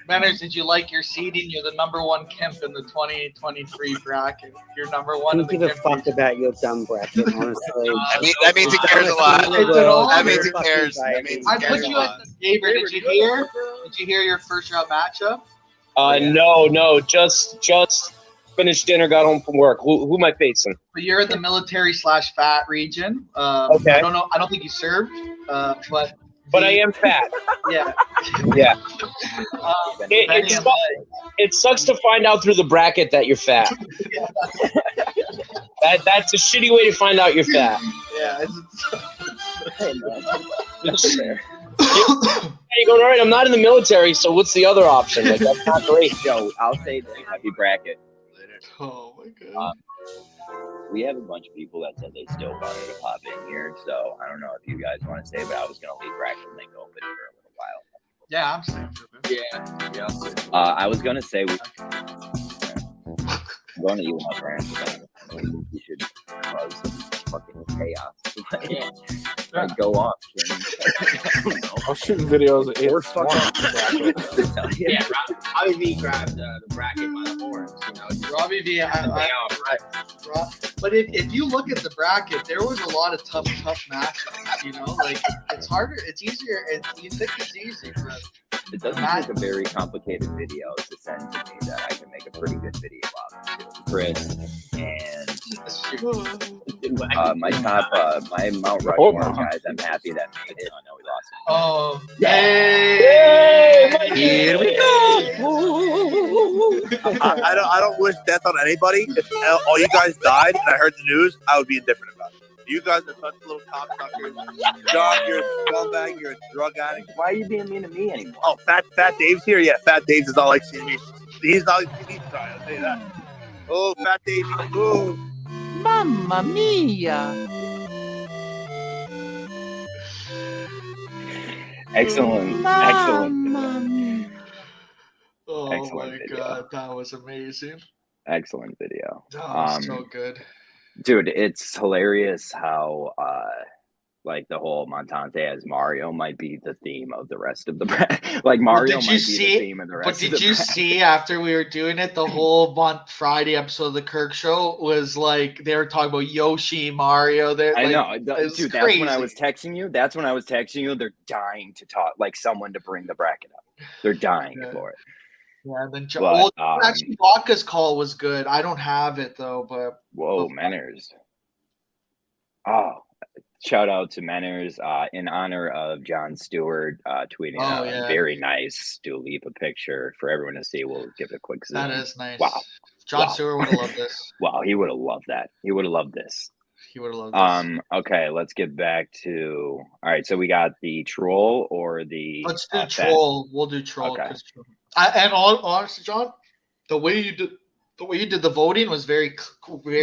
Manners, did you like your seeding? You're the #1 Kemp in the 2023 bracket. You're #1 in the Kemp. Fuck about your dumb bracket, honestly. that means he cares a lot. That means he cares. I put you as the favorite. Did you hear your first round matchup? No. Just finished dinner, got home from work. Who am I facing? But you're in the military/fat region. Okay. I don't think you served, but I am fat. Yeah. Yeah. It sucks to find out through the bracket that you're fat. That's a shitty way to find out you're fat. Yeah. That's fair. You're going, all right, I'm not in the military, so what's the other option? Like, that's not great. Yo, I'll say this. Happy bracket. Oh, my God. We have a bunch of people that said they still wanted to pop in here, so I don't know if you guys want to stay, but I was going to leave bracket and then go open for a little while. Yeah, I'm staying for a bit. Yeah. I was going to say I'm going to you up, Rand. You should cause some fucking chaos. Go off. I'm shooting videos of We're Robbie V grabbed the bracket by the horns. Robbie V, but if you look at the bracket, there was a lot of tough matchups. Like it's harder. It's easier. You think it's easy, but it doesn't take a very complicated video to send to me that I can make a pretty good video out of. Chris and my Mount Rushmore guys. I'm happy that made it. I know we lost it. Oh, Yay! Here we go. I don't wish death on anybody. If all you guys died and I heard the news, I would be indifferent about it. You guys are such little cocksuckers. John, you're a scumbag. You're a drug addict. Why are you being mean to me anymore? Oh, Fat Dave's here? Yeah, Fat Dave's is all like seeing me he's not a TV star. I'll tell you that. Oh, Fat Davey. Oh. Mamma mia! Excellent. Oh Excellent my video. god, that was amazing. Excellent video. That was so good. Dude, it's hilarious how like the whole Montante as Mario might be the theme of the rest of the like Mario might be the theme of the rest. But did you see after we were doing it, the whole Friday episode of the Kirk Show was like they were talking about Yoshi, Mario. I know, like, dude. That's when I was texting you. That's when I was texting you. They're dying to talk, like someone to bring the bracket up. They're dying for it. Yeah, then But, actually, Vodka's call was good. I don't have it though, but whoa, Menners. Oh, shout out to Menners in honor of Jon Stewart tweeting a very nice Dua Lipa picture for everyone to see. We'll give it a quick zoom. that is nice. Wow. Jon Stewart would have loved this. Wow, he would have loved that. He would have loved this. He would have loved this. Okay, let's get back to all right. So we got the troll or the Let's do troll. We'll do troll. Okay. And honestly, John, the way you did the voting was very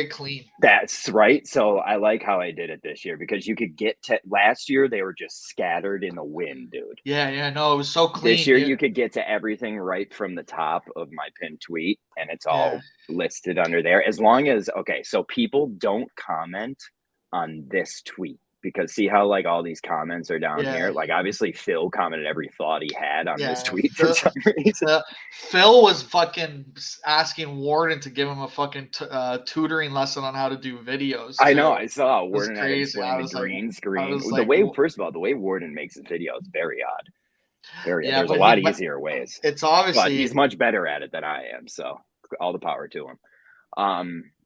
clean. That's right. So I like how I did it this year because you could get to last year they were just scattered in the wind, dude. Yeah, no, it was so clean. This year you could get to everything right from the top of my pinned tweet, and it's all listed under there. As long as so people don't comment on this tweet. Because see how like all these comments are down here? Like obviously Phil commented every thought he had on this tweet for some reason. Phil was fucking asking Warden to give him a fucking tutoring lesson on how to do videos. I know. I saw Warden had crazy. explained the green screen. First of all, the way Warden makes his videos very odd. Very odd. There's a lot easier ways. It's obviously but he's much better at it than I am. So all the power to him.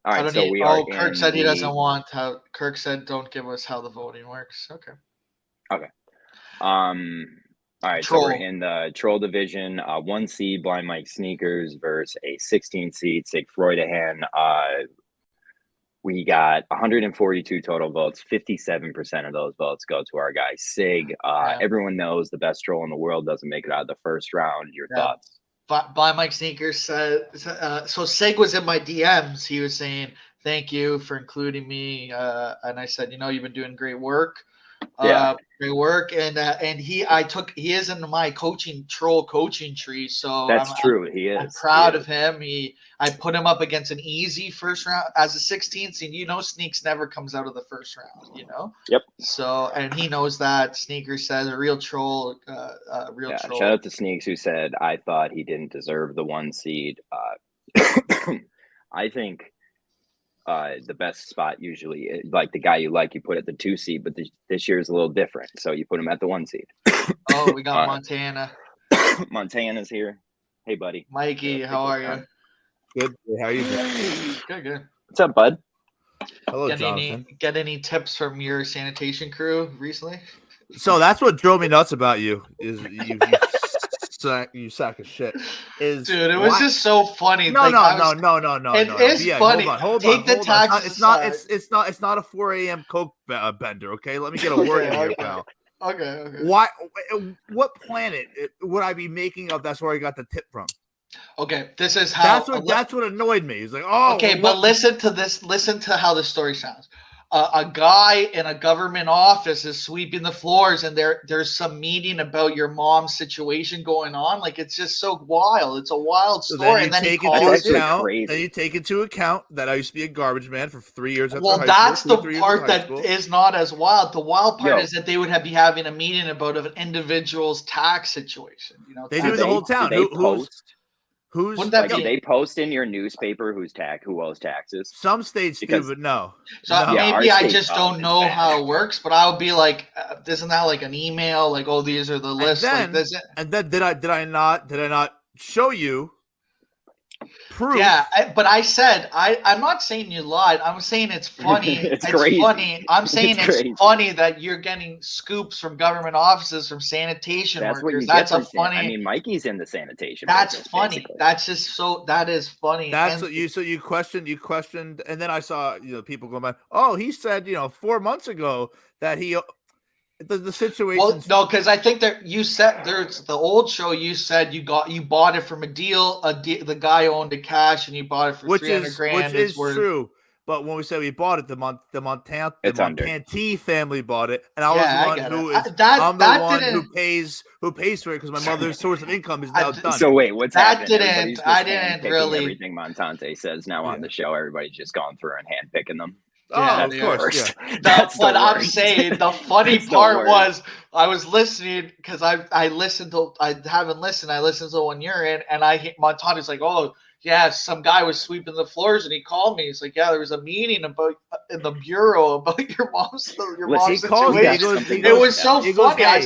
All right, so we are. Kirk said he doesn't want how. Kirk said, "Don't give us how the voting works." Okay. All right, Troll. so we're in the troll division. 1 seed Blind Mike Sneakers versus a 16 seed Sig Freudahan. We got 142 total votes. 57% of those votes go to our guy Sig. Everyone knows the best troll in the world doesn't make it out of the first round. Your thoughts? Blind Mike Sneakers said, so Sig was in my DMs. He was saying, thank you for including me. And I said, you've been doing great work. Great work. And he is in my troll coaching tree. So that's true. He is. I'm proud of him. I put him up against an easy first round as a 16th seed. Sneaks never comes out of the first round, Yep. So, and he knows that. Sneakers says a real troll, troll. Shout out to Sneaks who said, I thought he didn't deserve the 1 seed. I think the best spot usually, like the guy you put at the 2 seed, but this year is a little different. So you put him at the 1 seed. Oh, we got Montana. Montana's here. Hey, buddy. Mikey, how are you? Good. How are you doing? Good. What's up, bud? Hello, Jonathan. Get any tips from your sanitation crew recently? So that's what drove me nuts about you. Is you sack of shit. Dude, it was just so funny. No. It is funny. Hold on. It's not a 4 a.m. Coke bender. Okay, let me get a word in here, pal. Okay. Why? What planet would I be making of? That's where I got the tip from. Okay, this is how. That's what annoyed me. He's like, oh. Okay, but listen to this. Listen to how the story sounds. A guy in a government office is sweeping the floors, and there's some meeting about your mom's situation going on. Like, it's just so wild. It's a wild story. Then you take into account that I used to be a garbage man for 3 years. That's the part that is not as wild. The wild part is that they would be having a meeting about an individual's tax situation. They do the whole town. Do they post in your newspaper who owes taxes? Some states do, but no. So maybe I just don't know how it works, but I would be like, isn't that like an email? Like, oh, these are the lists. And then did I not show you proof? Yeah, but I said I'm not saying you lied. I'm saying it's funny. it's crazy. Funny. I'm saying it's funny that you're getting scoops from government offices, from sanitation workers. That's a funny. I mean, Mikey's in the sanitation. That's business, funny. basically. That's just so. That is funny. That's what you. So you questioned, and then I saw people going back. Oh, he said 4 months ago that the situation. Well, no, because I think that you said there's the old show. You said you bought it from a deal. The guy owned it cash, and you bought it for $300,000. Which is true. But when we say we bought it, the Montanti family bought it, and I was the one who pays for it because my mother's source of income is now done. So wait, what's happening? I didn't really. Everything Montante says now on the show, everybody's just gone through and handpicking them. Yeah, of course. Yeah. That's what I'm saying. The funny part was I was listening because I listened to I listened to when you're in, and Montante's like, oh yeah, some guy was sweeping the floors, and he called me. He's like, yeah, there was a meeting in the bureau about your mom's situation. It was so funny. I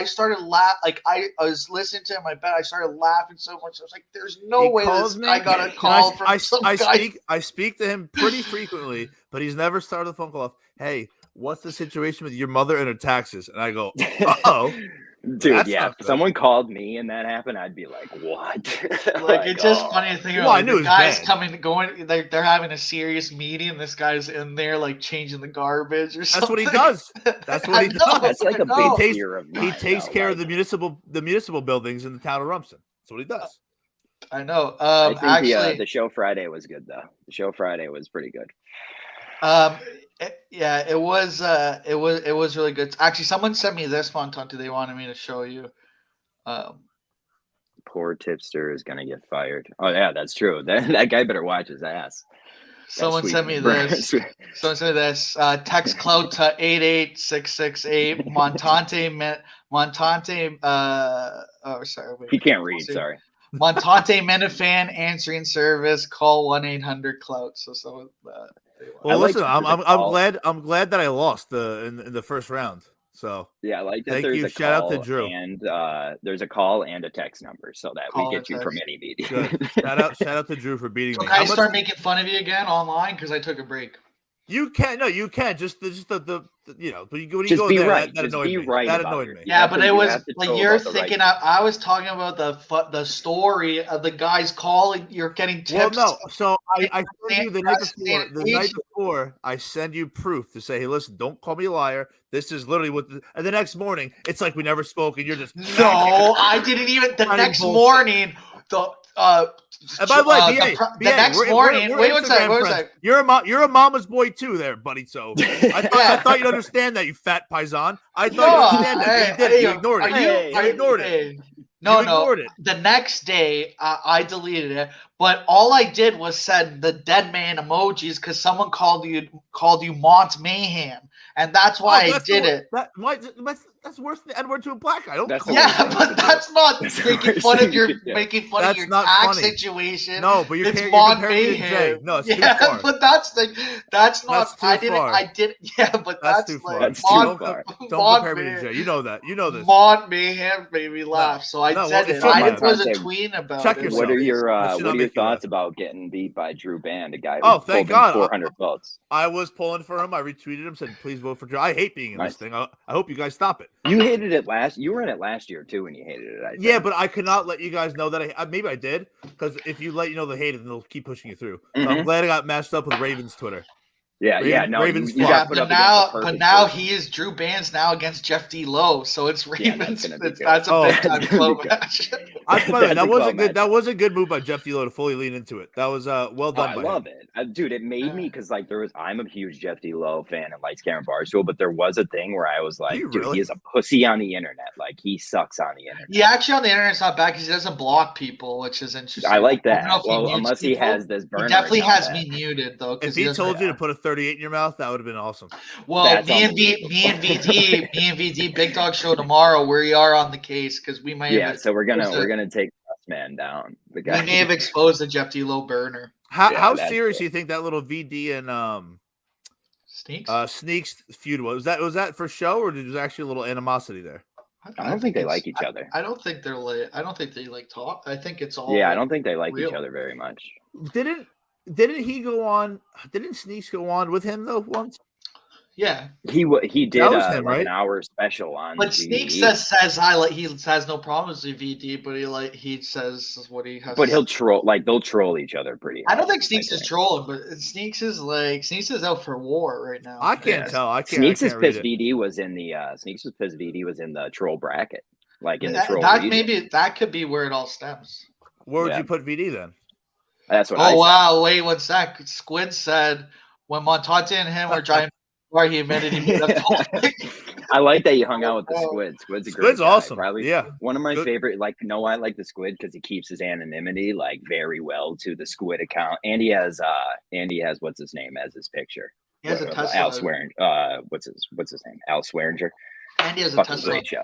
started laughing. Like I was listening to him in my bed. I started laughing so much. I was like, there's no way this guy got a call from some guy. I speak to him pretty frequently, but he's never started the phone call off. Hey, what's the situation with your mother and her taxes? And I go, uh-oh. Dude, if someone called me and that happened, I'd be like, what? Like, it's just funny to think about. The guys going, they're having a serious meeting. This guy's in there, like, changing the garbage or something. That's what he does. That's what he does. That's like a big fear of mine. He takes care of the municipal buildings in the town of Rumson. That's what he does. I know. I think actually, the show Friday was good, though. The show Friday was pretty good. It was really good. Actually, someone sent me this Montante. They wanted me to show you. Poor tipster is gonna get fired. Oh yeah, that's true. That guy better watch his ass. Someone sent me this. Text cloud to 88668. Montante. Oh, sorry. Wait, he can't read. Sorry. Montante Menifan answering service. Call 1-800-CLOUT. So someone. Well, listen, I'm glad that I lost in the first round. So yeah, I like that. Thank there's you. a Shout call out to Drew. And there's a call and a text number, so that we get you from any meeting. Shout out to Drew for beating me. Can I start making fun of you again online because I took a break? You can't. No, you can't. Just the when you go there, right. That annoyed me. That annoyed me. Yeah, but it was like you're thinking. I was talking about the story of the guys calling. You're getting tips. Well, no. So I send you the night before. I send you proof to say, hey, listen, don't call me a liar. This is literally what. And the next morning, it's like we never spoke, and you're just no. I didn't even. The next morning, and by the way, the next morning. Wait one second. You're a mama's boy too, there, buddy. So I thought you'd understand that, you fat paisan. I thought you'd understand that. But you didn't. You ignored it. You ignored it. No. The next day, I deleted it. But all I did was send the dead man emojis because someone called you Mont Mayhem, and that's why I did it. That's worse than the N-word to a black guy. But that's not making fun of your tax situation. No, but you're Mont Mayhem. Jay. No, it's too far. But that's not. I didn't. Yeah, but that's too far. Like, don't compare me to Jay. You know that. You know this. Mont Mayhem made me laugh, so I said it. I wasn't tweeting about Check it. yourself. What are your thoughts about getting beat by Drew Band, a guy who thank God 400 votes? I was pulling for him. I retweeted him, said, "Please vote for Drew." I hate being in this thing. I hope you guys stop it. You hated it You were in it last year too, and you hated it. I think. Yeah, but I could not let you guys know that maybe I did, because if you let they hate it, then they'll keep pushing you through. So I'm glad I got matched up with Ravens Twitter. Ravens. But now he is Drew Band's now against Jeff D. Lowe, so it's Ravens. That's a big time flow match. That was a good move by Jeff D. Lowe to fully lean into it. That was well done. I love it, dude. It made me because I'm a huge Jeff D. Lowe fan and Lights Camera Barstool, but there was a thing where I was like, dude, he is a pussy on the internet. Like he sucks on the internet. Yeah, actually on the internet's not bad because he doesn't block people, which is interesting. I like that. Unless he has this burner. He definitely has me muted though. If he told you to put a 38 in your mouth, that would have been awesome. Well, me and VD, Big Dog Show tomorrow. We are on the case because we might. Yeah, so we're gonna take this man down. The guy. We may have exposed the Jeff D. Lowe burner. How serious do you think that little VD and Sneaks feud was? Was that for show, or was there actually a little animosity there? I don't think they like each other. I don't think they're like. I don't think they like talk. I think it's all. Yeah, I don't think they like each other very much. Didn't he go on? Didn't Sneaks go on with him though once? Yeah, he did him, like right? an hour special on. But Sneak says he has no problems with VD, but he says what he has. But he'll troll, like they'll troll each other pretty hard. I don't think Sneaks is trolling, but Sneaks is out for war right now. I can't tell. I can't. Sneaks' is pissed VD was in the VD was in the troll bracket, like in the troll. That could be where it all stems. Where would you put VD then? That's what. Oh wow! Wait, what's that? Squid said when Montate and him were driving. He admitted he I like that you hung out with the Squid. Squid's awesome. Probably one of my favorite. Like, I like the Squid because he keeps his anonymity like very well to the Squid account, and he has what's his name as his picture. He has a Tesla. Al Swearinger. What's his name? Al Swearinger. And he has a Tesla. Great show.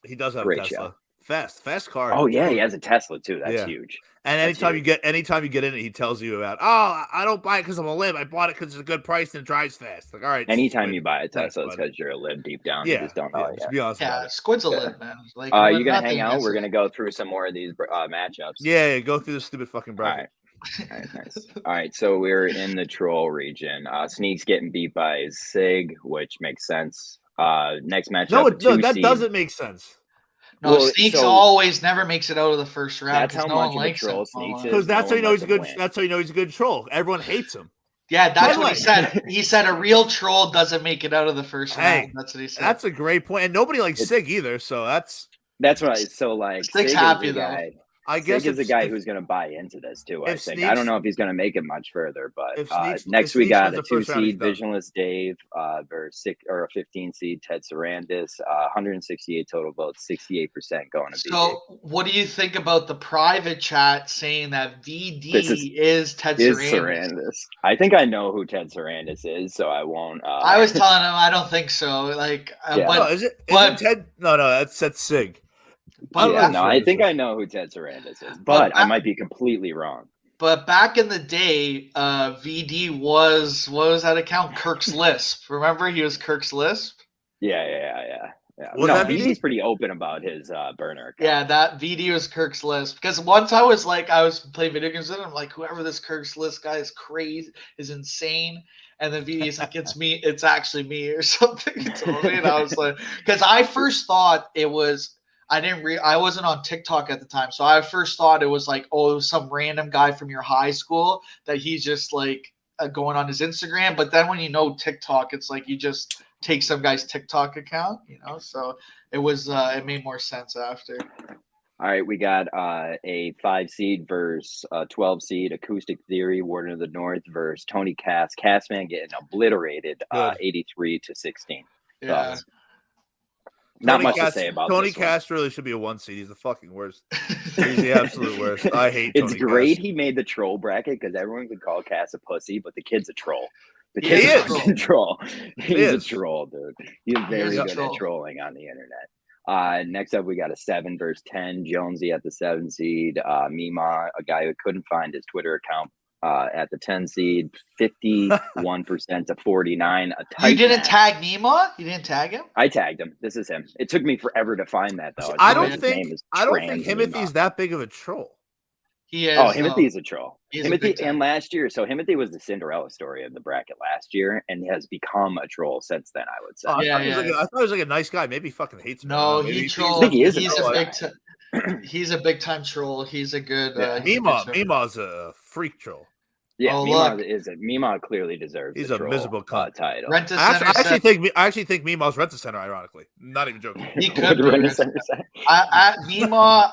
He does have great a Tesla. Show. Fast car. Oh yeah, he has a Tesla too. That's huge. And anytime you get in it, he tells you about, I don't buy it because I'm a lib. I bought it because it's a good price and it drives fast. Like, all right. Anytime you buy a Tesla, it's because you're a lib deep down. You just don't know it yet. To be honest about it. Squid's a lib, man. Like, you gonna hang out? We're gonna go through some more of these matchups. Yeah, go through the stupid fucking bracket. All right, nice. All right, so we're in the troll region. Sneak's getting beat by Sig, which makes sense. Next matchup. No, that doesn't make sense. No, Sneaks always never makes it out of the first round. That's how much of a troll Sneaks is. Because that's how you know he's a good. That's how you know he's a good troll. Everyone hates him. Yeah, that's what he said. He said a real troll doesn't make it out of the first round. That's what he said. That's a great point, and nobody likes Sig either. So that's what. So like, Sig's happy though. I guess Sig is the guy who's going to buy into this too. I think. I don't know if he's going to make it much further, but next we got a 2-seed Visionless Dave versus a 15-seed Ted Sarandis. 168 total votes, 68% going to be. So, what do you think about the private chat saying that VD is Ted Sarandis? I think I know who Ted Sarandis is, so I won't. I was telling him I don't think so. Like, isn't Ted? No, that's Sig. I think I know who Ted Sarandis is, but I might be completely wrong. But back in the day, VD was what was that account? Kirk's Lisp. Remember, he was Kirk's Lisp. Yeah. VD's pretty open about his burner account. Yeah, that VD was Kirk's Lisp. Because once I was playing video games with him, I'm like, whoever this Kirk's Lisp guy is crazy, is insane. And then VD's like, it's me, it's actually me or something. And I was like, because I first thought it was. I wasn't on TikTok at the time, so I first thought it was like, it was some random guy from your high school that he's just like going on his Instagram. But then when you know TikTok, it's like you just take some guy's TikTok account, So it was it made more sense after. All right, we got a 5-seed versus 12-seed Acoustic Theory, Warden of the North versus Tony Cass. Cassman getting obliterated, 83-16. Yeah. Not much to say about Tony Cass. Really should be a 1-seed. He's the fucking worst. He's the absolute worst. I hate. It's Tony great Cass. He made the troll bracket because everyone could call Cass a pussy, but the kid's a troll. The kid's a troll. He's a troll, dude. He's very good at trolling on the internet. Next up, we got a 7 versus 10. Jonesy at the 7-seed. Mima, a guy who couldn't find his Twitter account. At the 10-seed, 51% to 49. You didn't tag Mima? You didn't tag him? I tagged him. This is him. It took me forever to find that though. I don't think Himothy's that big of a troll. He is. Oh, Himothy is a troll. Himothy, and last year, so Himothy was the Cinderella story of the bracket last year, and has become a troll since then. I would say. I thought he was like a nice guy. Maybe he fucking hates me. No, he trolls. I think he is. He's a big time troll. He's a good. Mima's a freak troll. Yeah, Mima clearly deserves. He's a miserable cunt title. I actually think Mima's Rent a Center. Ironically, not even joking. He could be. Mima,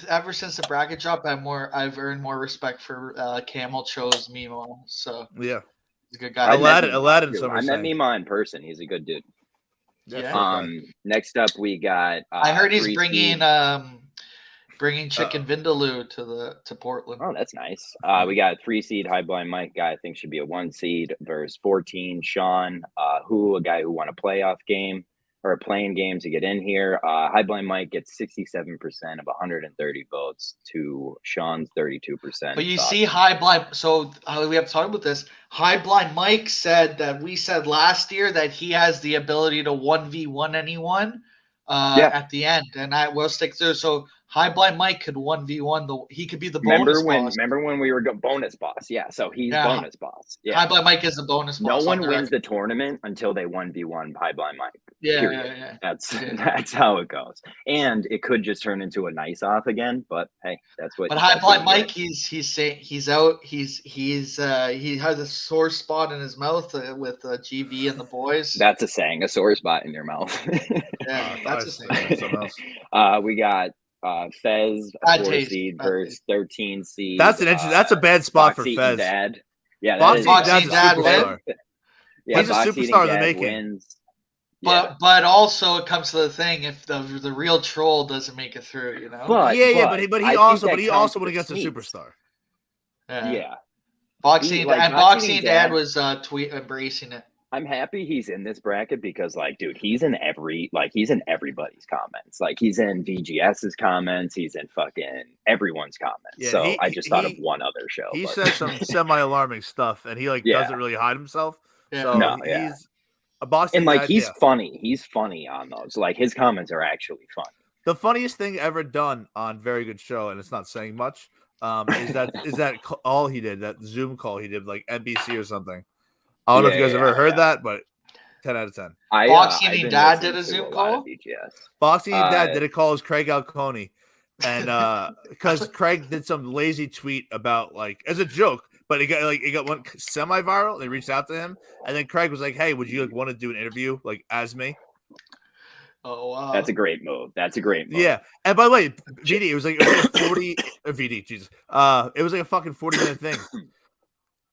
ever since the bracket drop, I've earned more respect for Camel chose Mima. So yeah, he's a good guy. Aladdin. I met Mima in person. He's a good dude. Yeah. Next up, we got. I heard he's bringing Chicken Vindaloo to Portland. Oh, that's nice. We got a 3-seed High Blind Mike guy. I think should be a 1-seed versus 14 Sean, a guy who won a playoff game or a playing game to get in here. High Blind Mike gets 67% of 130 votes to Sean's 32%. But you see, High Blind. So we have to talk about this. High Blind Mike said that we said last year that he has the ability to 1v1 anyone. At the end, and I will stick through. So High Blind Mike could 1v1. He could be the bonus boss. Remember when we were bonus boss? Yeah, so he's bonus boss. Yeah. High Blind Mike is the bonus boss. No one wins the tournament until they 1v1 High Blind Mike. Yeah. That's how it goes. And it could just turn into a nice off again, but hey, that's what. But High Blind Mike, he's saying he's out. He has a sore spot in his mouth with GV and the boys. That's a saying, a sore spot in your mouth. Yeah, that's a saying. We got Fez, 4 seed versus 13 seed. That's an interesting. That's a bad spot for Fez. Dad. Yeah, Dad's a superstar. Yeah, he's a superstar in the making. Wins. But also it comes to the thing, if the real troll doesn't make it through, you know. But he also went against a superstar. Yeah. Boxing Dad was embracing it. I'm happy he's in this bracket because, like, dude, he's in everybody's comments. Like, he's in VGS's comments. He's in fucking everyone's comments. Yeah, so I just thought of one other show. He says some semi-alarming stuff, and he doesn't really hide himself. Yeah. So he's a boxing. And he's funny. He's funny on those. Like, his comments are actually fun. The funniest thing ever done on Very Good Show, and it's not saying much, is that call he did, that Zoom call he did, like NBC or something. I don't know if you guys have ever heard that, but 10 out of 10. Boxing Dad did a Zoom call? Boxing Dad did a call as Craig Alcone. And because Craig did some lazy tweet about, like, as a joke, but it got one semi-viral. They reached out to him. And then Craig was like, hey, would you want to do an interview, like, as me? Oh, wow. That's a great move. Yeah. And by the way, VD, it was like a 40 VD, Jesus. It was like a fucking 40-minute thing.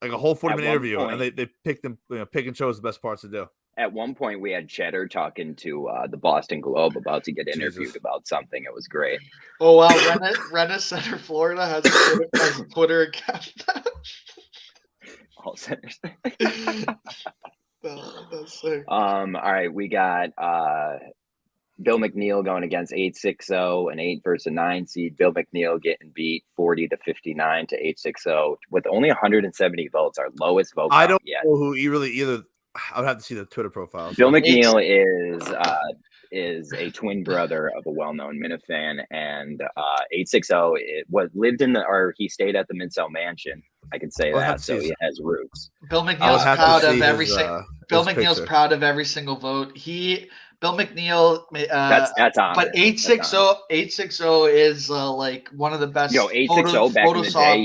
Like a whole 40-minute interview, and they picked them, pick and chose the best parts to do. At one point, we had Cheddar talking to the Boston Globe about to get interviewed about something. It was great. Oh wow, Renna Center, Florida has a Twitter account. All centers. That's sick. All right, we got Bill McNeil going against 860, an 8 versus a 9 seed. Bill McNeil getting beat 40-59 to 860 with only 170 votes, our lowest vote. I don't know who either. I would have to see the Twitter profile. Bill McNeil is a twin brother of a well-known Minifan, and 860 he stayed at the Mid-South Mansion. I could say that, so he has roots. Bill McNeil's proud of every Bill McNeil's proud of every single vote. Bill McNeil, that's on. But 860 is like one of the best. 860 back in the day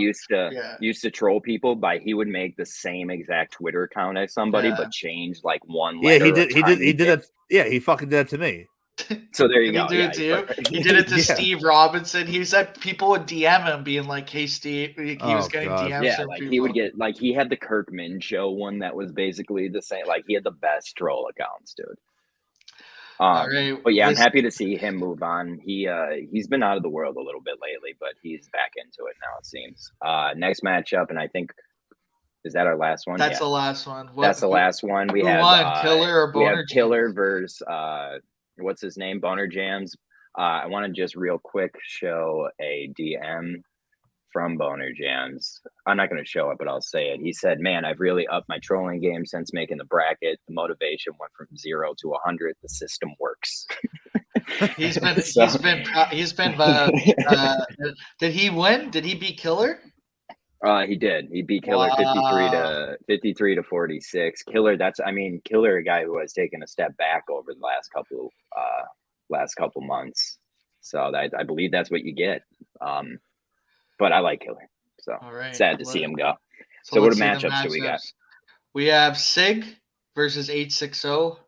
used to troll people by he would make the same exact Twitter account as somebody, but change like one letter. Yeah, he did that. Yeah, he fucking did that to me. So there you go. He did it to you. He did it to Steve Robinson. He said people would DM him, being like, "Hey, Steve." He was getting DMs. Yeah, like people. He would get he had the Kirkman show one that was basically the same. Like he had the best troll accounts, dude. But yeah, I'm happy to see him move on. He's been out of the world a little bit lately, but he's back into it now, it seems. Next matchup, and I think is that our last one? That's the last one. That's the last one. We have Killer or Boner. We have Killer versus what's his name? Boner Jams. I want to just real quick show a DM from Boner Jams. I'm not going to show it, but I'll say it. He said, "Man, I've really upped my trolling game since making the bracket. The motivation went from 0 to 100. The system works." He's been. Did he win? Did he beat Killer? He did. He beat Killer 53 to 46. Killer. Killer, a guy who has taken a step back over the last couple months. So I believe that's what you get. But I like Killer. So sad to see him go. So what matchups do we got? We have Sig versus 860.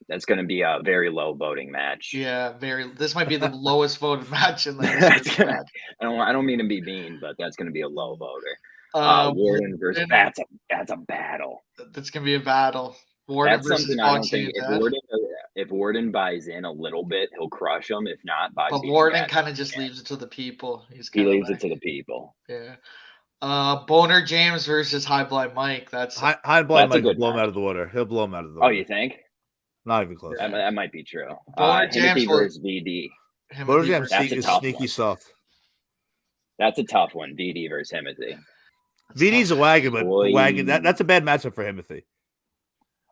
That's going to be a very low voting match. Yeah, this might be the lowest voted match in the history. I don't mean to be mean, but that's going to be a low voter. Warden versus that's a battle. That's going to be a battle. Warden versus Boxing. If Warden buys in a little bit, he'll crush him. If not, but Warden kind of just leaves it to the people. He leaves it to the people. Yeah. Boner James versus High Blind Mike. That's High Blind Mike will blow him out of the water. He'll blow him out of the water. Oh, you think? Not even close. That might be true. Boner James versus VD. Boner James is sneaky soft. That's a tough one. VD versus Himothy. VD's a wagon, but that's a bad matchup for Himothy.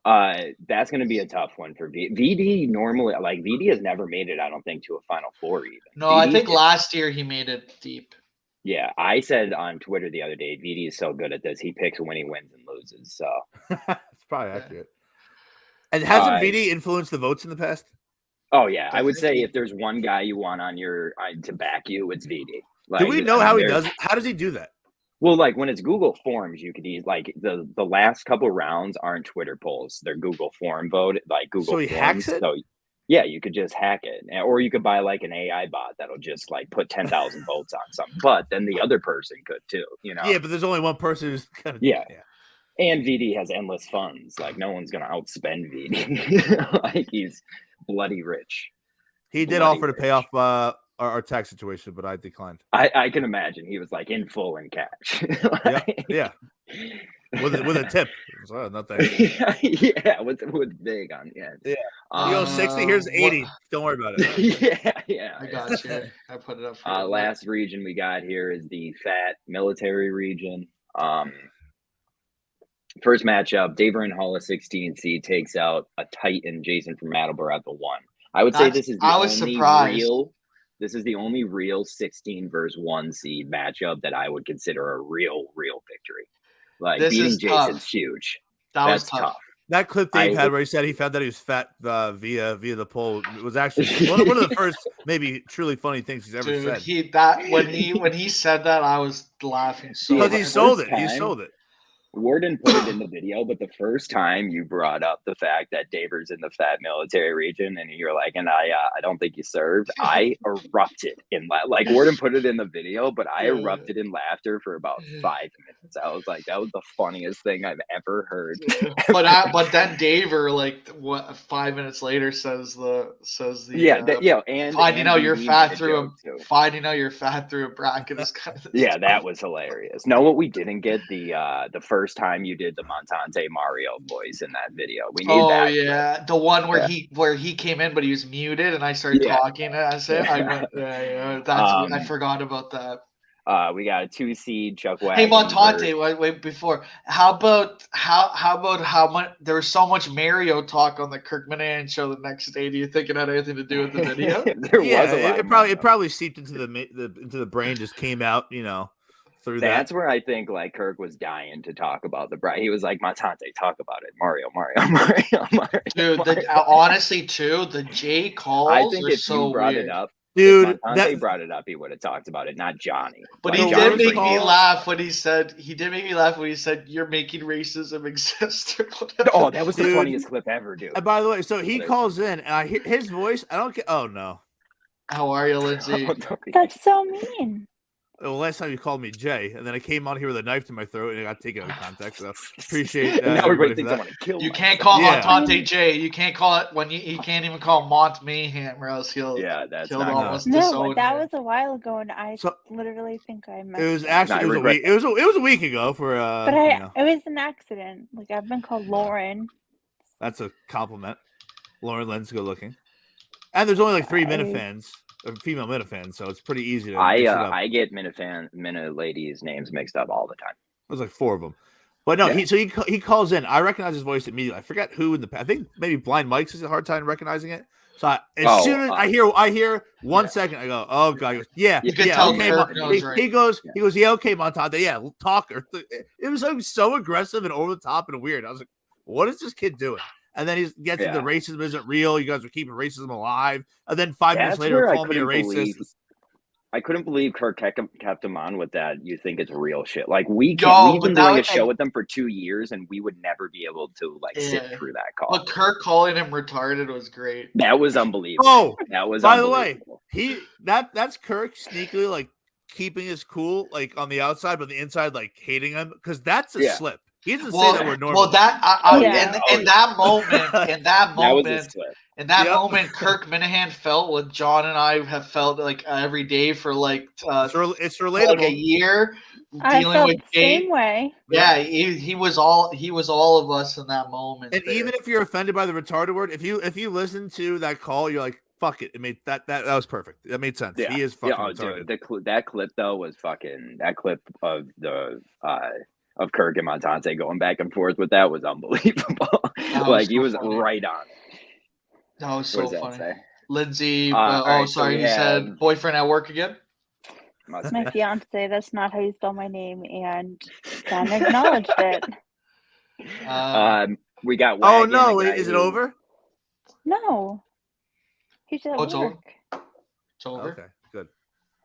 That's going to be a tough one for VD. Normally, like VD has never made it, I don't think, to a Final Four even. No, VD I think last year he made it deep. Yeah, I said on Twitter the other day, VD is so good at this. He picks when he wins and loses. So it's probably accurate. And hasn't VD influenced the votes in the past? Oh yeah, I would say if there's one guy you want on your to back you, it's VD. Like, do we know how he does it? How does he do that? Well, like when it's Google Forms, you could like the last couple rounds aren't Twitter polls; they're Google Form vote, like Google. So he Forms. hacks it. So yeah, you could just hack it, or you could buy like an AI bot that'll just like put 10,000 votes on something. But then the other person could too, you know. Yeah, but there's only one person who's kind of yeah. And VD has endless funds. Like no one's gonna outspend VD. Like he's bloody rich. He did offer to pay off our tax situation, but I declined. I can imagine he was like in full in cash. Like, yeah. With a tip. So, not that. Yeah, with big on the end. Yeah. You owe 60, here's 80. Don't worry about it. Yeah. I got you. I put it up for you. Last region we got here is the fat military region. First matchup, Daverin Hall, a 16 seed, takes out a Titan, Jason from Attleboro at the 1. I would say this is the only real 16 versus 1 seed matchup that I would consider a real victory. Like this beating Jason's tough. Huge. That's tough. That clip Dave had where he said he found that he was fat via the poll. It was actually one of the first maybe truly funny things he's ever said. When he said that, I was laughing so because he sold it. He sold it. Warden put it in the video, but the first time you brought up the fact that Daver's in the fat military region, and you're like, and I don't think you served. I erupted in like Warden put it in the video, but I erupted in laughter for about 5 minutes. I was like, that was the funniest thing I've ever heard. But then Daver, like 5 minutes later, says the and finding out you're fat through a bracket is kind of that was hilarious. Know what we didn't get the first time you did the Montante Mario voice in that video. We need that. Oh yeah, the one where he came in but he was muted and I started talking. I said, I forgot about that. We got a 2 seed Chuck Wagon. Hey Montante, wait before. How about how much there was so much Mario talk on the Kirk Minahan show the next day? Do you think it had anything to do with the video? It probably seeped into the brain, just came out, through That's where I think like Kirk was dying to talk about the bride. He was like, Montante, talk about it. Mario. Dude, honestly too, the J calls I think are if so you brought weird. it up, dude, Montante brought it up, he would have talked about it, not Johnny. But like, he did make me laugh when he said you're making racism exist or whatever. Oh, that was the funniest clip ever, dude. And by the way, so he calls in and I hear his voice. I don't get. Oh no. How are you, Lindsay? That's so mean. Well, last time you called me Jay, and then I came on here with a knife to my throat, and I got taken out of context. So appreciate that. Now everybody thinks I want to kill. You can't call Montante Jay. You can't call it when you can't even call Mont Mayhem, or else he'll. Yeah, that's he'll not almost no. That was a while ago, and I literally think I messed It was up. actually it was a week ago for. But it was an accident. Like I've been called Lauren. That's a compliment. Lauren Lynn's good looking, and there's only like 3 Minifans. Female Minifans, so it's pretty easy to I get Minifan ladies' names mixed up all the time. There's like 4 of them. But no, he calls in. I recognize his voice immediately. I forgot who in the past. I think maybe Blind Mike's has a hard time recognizing it. So as soon as I hear 1 second, I go, oh god. He goes, yeah, you can tell okay. He goes, yeah, okay, Montante, yeah, talker. It was like so aggressive and over the top and weird. I was like, what is this kid doing? And then he gets into racism isn't real. You guys are keeping racism alive. And then 5 minutes later, call me a racist. I couldn't believe Kirk kept him on with that. You think it's real shit? Like we've been doing a show with them for 2 years, and we would never be able to sit through that call. But Kirk calling him retarded was great. That was unbelievable. Oh, that was. By the way, that's Kirk sneakily like keeping his cool like on the outside, but the inside like hating him because that's a slip. He doesn't say that we're normal. Well, in that moment, Kirk Minahan felt what John and I have felt like every day for like it's relatable. Like a year. I felt the same way. Yeah, he was all of us in that moment. And even if you're offended by the retarded word, if you listen to that call, you're like, fuck it. It made that was perfect. That made sense. Yeah. He is fucking retarded. Dude, that clip though was fucking that clip of the of Kirk and Montante going back and forth with that was unbelievable. He was funny. right on it. That was so What does that funny. say? Lindsay, right, so sorry, we he said have- boyfriend at work again. Must My be. fiance, that's not how you spell my name, and Dan acknowledged it. We got. Oh Wagon, no! a guy Is it who- over? No. He's at Oh, it's over? work. It's over. Okay, good.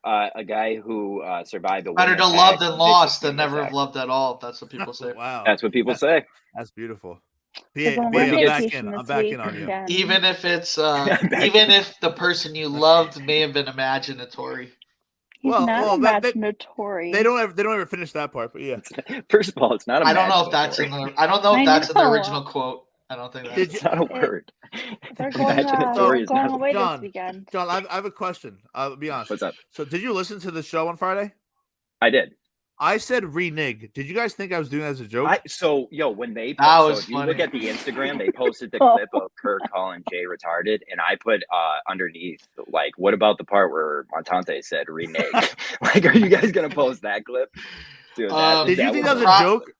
A guy who survived the Better win to attack, love than lost than vicious never have attack. loved at all. That's what people say. Wow, That's what people say. That's beautiful. Because BA, when BA, we're I'm on back vacation in. I'm this back week, in on you. Dan, Even if it's even if the person you loved may have been imaginatory. he's Well, not imaginatory. They don't ever finish that part, but yeah. First of all, it's not. I don't know if that's in the. I don't know if I that's in the know. original quote. I don't think that's. It's not a word. They're going, Imaginatory is going not. away this John, weekend. John, I have a question. I'll be honest. What's up? So, did you listen to the show on Friday? I did. I said renege. Did you guys think I was doing that as a joke? When they That post, was if you look funny. at the Instagram, they posted the clip of Kirk calling Jay retarded, and I put underneath like, what about the part where Montante said renege? Like, are you guys gonna post that clip? Dude, Did you think that was a joke?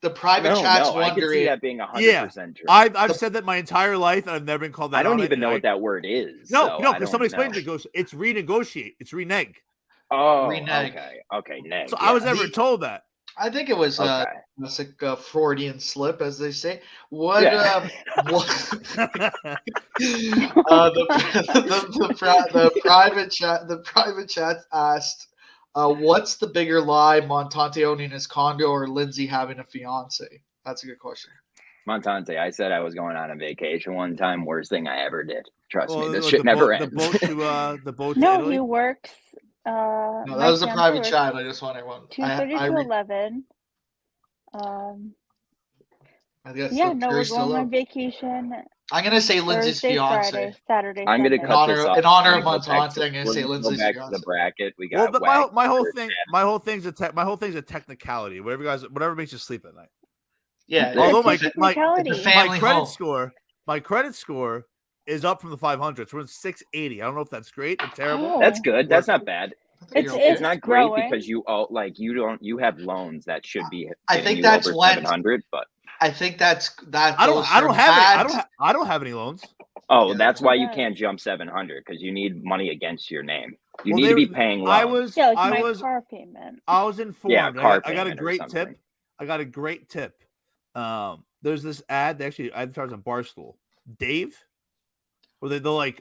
The private No, chat's no, I could see wondering. that being 100% Yeah, true. I've said that my entire life, and I've never been called that. I don't on it, even know and what that word is. No, so no, I because don't somebody explained know. it. Goes, it's renegotiate. It's renege. Oh, Renege. okay, neg. So I was never told that. I think it was Okay. a Freudian slip, as they say. What? Yeah. The private chat asked, "What's the bigger lie, Montante owning his condo or Lindsay having a fiance?" That's a good question. Montante, I said I was going on a vacation one time. Worst thing I ever did. Trust me, this like shit the never boat, ends. the boat to No, Italy. he works. No, that my was a fiance private works chat. I just want everyone. 2:30 to 11. I guess Yeah, the no, we're jury's still going on out. vacation. I'm gonna say Lindsay's Thursday, fiance. Friday, Saturday, I'm gonna Sunday. cut this off. In honor We're of gonna go back Montante, to- I'm gonna we're say gonna Lindsay's go back to fiance. the bracket. We Well, got my whole Wagner, thing, Adam. my whole thing's a technicality. Whatever makes you sleep at night. Yeah. Although It's a technicality. It's a family home. my credit score is up from the 500s. We're in 680. I don't know if that's great or terrible. Oh. That's good. That's not bad. It's It's not great growing. because you have loans that should be. I getting think you that's over when- 700, but I think that. I don't have any loans. oh, Yeah, that's why you does. can't jump 700 because you need money against your name. You Well, need to be paying loans. I was Yeah, like I my was car payment. I was informed. Yeah, car I got a payment or great something. tip. I got a great tip. There's this ad. They actually advertise on Barstool. Dave, where they'll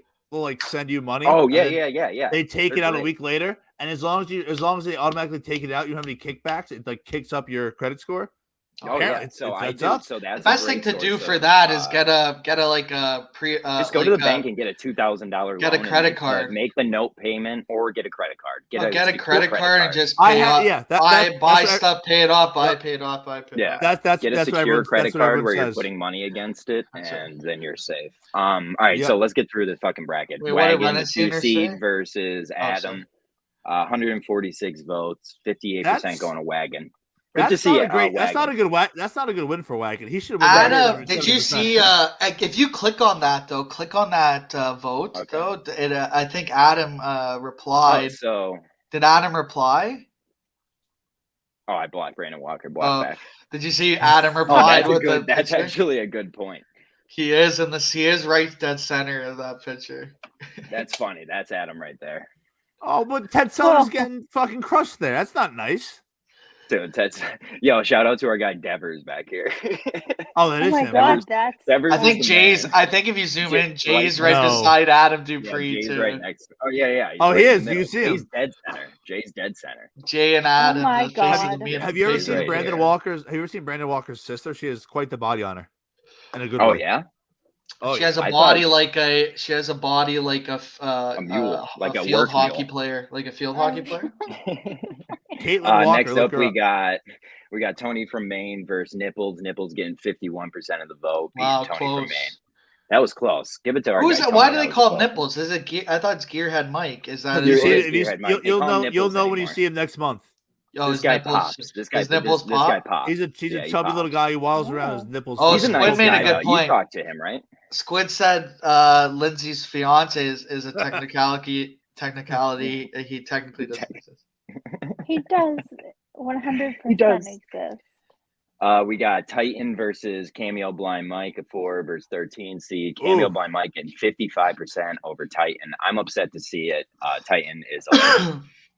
send you money. Oh and yeah, then yeah. They take They're it out a great. week later, and as long as they automatically take it out, you don't have any kickbacks. It like kicks up your credit score. Oh Apparently, yeah. it's that's up. so that's The a best thing great to do source for of, that is get a pre. just go to the bank and get a $2,000 get a loan credit and card. Make the note payment or get a credit card. Get a secure credit card and just I pay have- off. yeah, that- buy that's buy what I- stuff, pay it off, buy Yep. pay it off, buy pay it Yeah. off. That's Get a that's what secure everyone- credit that's what card everyone where you're says. putting money against it, That's right. and then you're safe. All right, Yeah. so let's get through the fucking bracket. Wait, what did Wagon, the Renatiner 2 seed say? versus Adam. 146 votes, 58% That's- going to Wagon. Good to That's see not a it. great. That's not a good. That's not a good win for Wagon. He should have. Adam, did you see? If you click on that vote Okay. though, I think Adam replied. So, Did Adam reply? I blocked Brandon Walker. Block back. Did you see Adam Oh, replied that's with the That's picture? actually a good point. He is right dead center of that picture. That's funny. That's Adam right there. Oh, but Ted Sellers getting fucking crushed there. That's not nice. Dude, that's shout out to our guy Devers back here. Oh, that Oh is my him. god, that's. Devers I think is the Jay's. man. I think if you zoom in, Jay's right No. beside Adam Yeah, Dupree Jay's too. right next. Oh yeah. He's Oh, right he in is. the You middle. see him. Jay's dead center. Jay's dead center. Jay and Adam. my the faces God. of me and Have you ever Jay's seen right Brandon here. Walker's? Have you ever seen Brandon Walker's sister? She has quite the body on her, in a good Oh way. yeah. Oh, She has a I body thought- like a. She has a body like a mule, like a field work hockey mule. player, like a field hockey player. Caitlin Walker. Next look up, her we got Tony from Maine versus Nipples. Nipples getting 51% of the vote. beating Wow, Tony close. from Maine. That was close. Give it to our Who's guy, that? Tony. Why do That they was call a him close Nipples? Is it? I thought it's Gearhead Mike. Is that? one. You his see name? it, if you, Gearhead Mike. you'll, They you'll call him know. You'll Nipples know when you anymore. see him next month. Oh, This his guy nipples. pops. This his nipples this guy pop. pops. He's a Yeah, a he chubby little pops. guy. He waddles around. His nipples. Oh, He's a Squid nice made a guy. good though. point. You talked to him, right? Squid said Lindsay's fiance is a technicality. He technically doesn't exist. He does 100% He does. exist. We got Titan versus Cameo Blind Mike at 4 versus 13 seed. Cameo Blind Mike getting 55% over Titan. I'm upset to see it. Titan is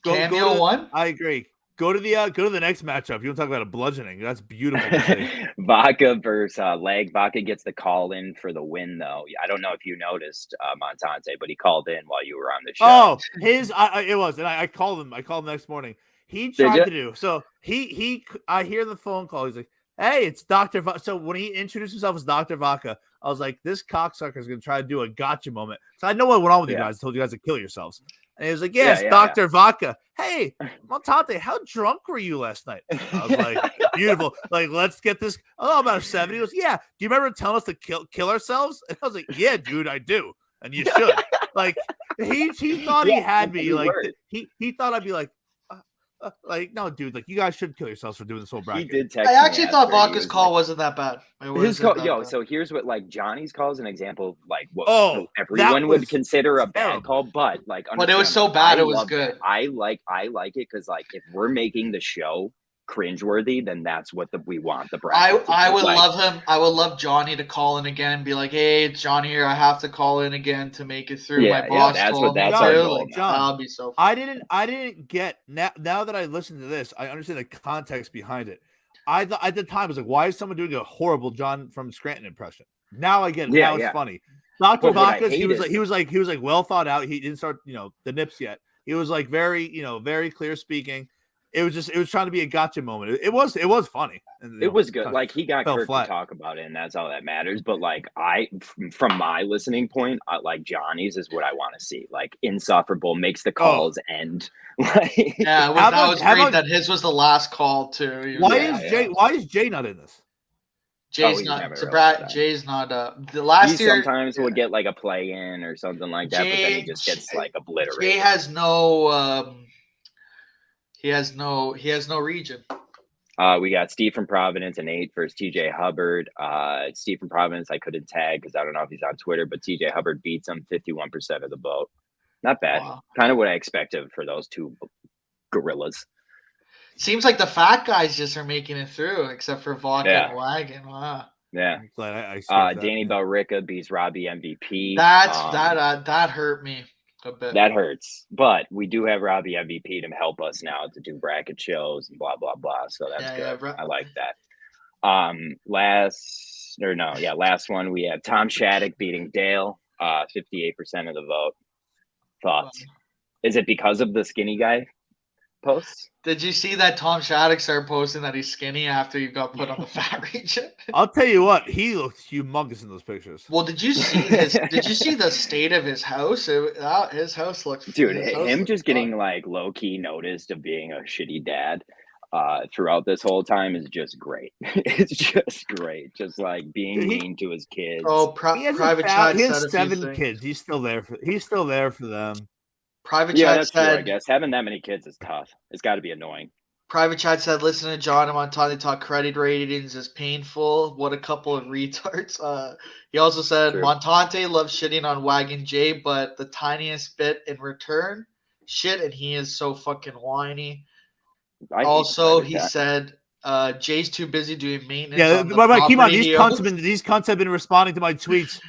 Cameo won. I agree. Go to the next matchup. You want to talk about a bludgeoning? That's beautiful to see. Vaca versus Leg. Vaca gets the call in for the win, though. I don't know if you noticed Montante, but he called in while you were on the show. Oh, it was, and I called him. I called him next morning. He tried to do so. I hear the phone call. He's like, "Hey, it's Dr. Vaca." So when he introduced himself as Dr. Vaca, I was like, "This cocksucker is going to try to do a gotcha moment." So I know what went on with you guys. I told you guys to kill yourselves. And he was like, "Yes, Dr. Vaca. Hey, Montante, how drunk were you last night?" I was like, "Beautiful. Like, let's get this." Oh, about 70. He goes, "Yeah. Do you remember telling us to kill ourselves?" And I was like, "Yeah, dude, I do. And you should." Like, he thought he had me. Like, he thought I'd be like, no, dude. Like, you guys should kill yourselves for doing this whole bracket. He did text I actually me thought Vaca's call wasn't that bad. His call, so here's what Johnny's call is an example of what everyone would consider a bad call, but but it was so bad it was good. I like it because if we're making the show cringeworthy, then that's what we want the bracket. I would love him. I would love Johnny to call in again and be like, "Hey, it's Johnny here. I have to call in again to make it through." My boss told me to. That'll be so fun. I didn't get now that I listened to this, I understand the context behind it. I thought at the time I was like, why is someone doing a horrible John from Scranton impression? Now I get it. Now it's funny. Dr. Vaca, he was like well thought out. He didn't start, the nips yet. He was like very, very clear speaking. It was trying to be a gotcha moment. It was funny. And, it was good. Like, he got Kurt to talk about it, and that's all that matters. But from my listening point, Johnny's is what I want to see. Like, insufferable, makes the calls end. Yeah, that was great that his was the last call too. Why is Jay not in this? Jay's not. Jay's not. The last year sometimes would get like a play in or something like that, but then he just gets obliterated. Jay has no. He has no region. We got Steve from Providence and 8 versus TJ Hubbard. Steve from Providence, I couldn't tag because I don't know if he's on Twitter, but TJ Hubbard beats him 51% of the vote. Not bad. Wow. Kind of what I expected for those two gorillas. Seems like the fat guys just are making it through, except for Vaca and Wagon. Wow. Yeah. Danny Belrica beats Robbie MVP. That hurt me a bit. That hurts. But we do have Robbie MVP to help us now to do bracket shows and blah, blah, blah. So that's good. I like that. Last one, we have Tom Shattuck beating Dale, 58% of the vote. Thoughts? Is it because of the skinny guy posts? Did you see that Tom Shattuck started posting that he's skinny after he got put on the fat region? I'll tell you what, he looked humongous in those pictures. Well, did you see his? Did you see the state of his house? His house looks. Dude, him just getting low key noticed of being a shitty dad throughout this whole time is just great. It's just great. Just being mean to his kids. Oh, private chat. He has 7 kids. He's still there for them. Private chat said, true, I guess having that many kids is tough. It's got to be annoying. Private chat said, "Listen to John and Montante talk credit ratings is painful. What a couple of retards." He also said, "True. Montante loves shitting on Wagon J, but the tiniest bit in return, shit, and he is so fucking whiny." Also, he said, "Jay's too busy doing maintenance." Yeah, but keep on. These cunts have been responding to my tweets.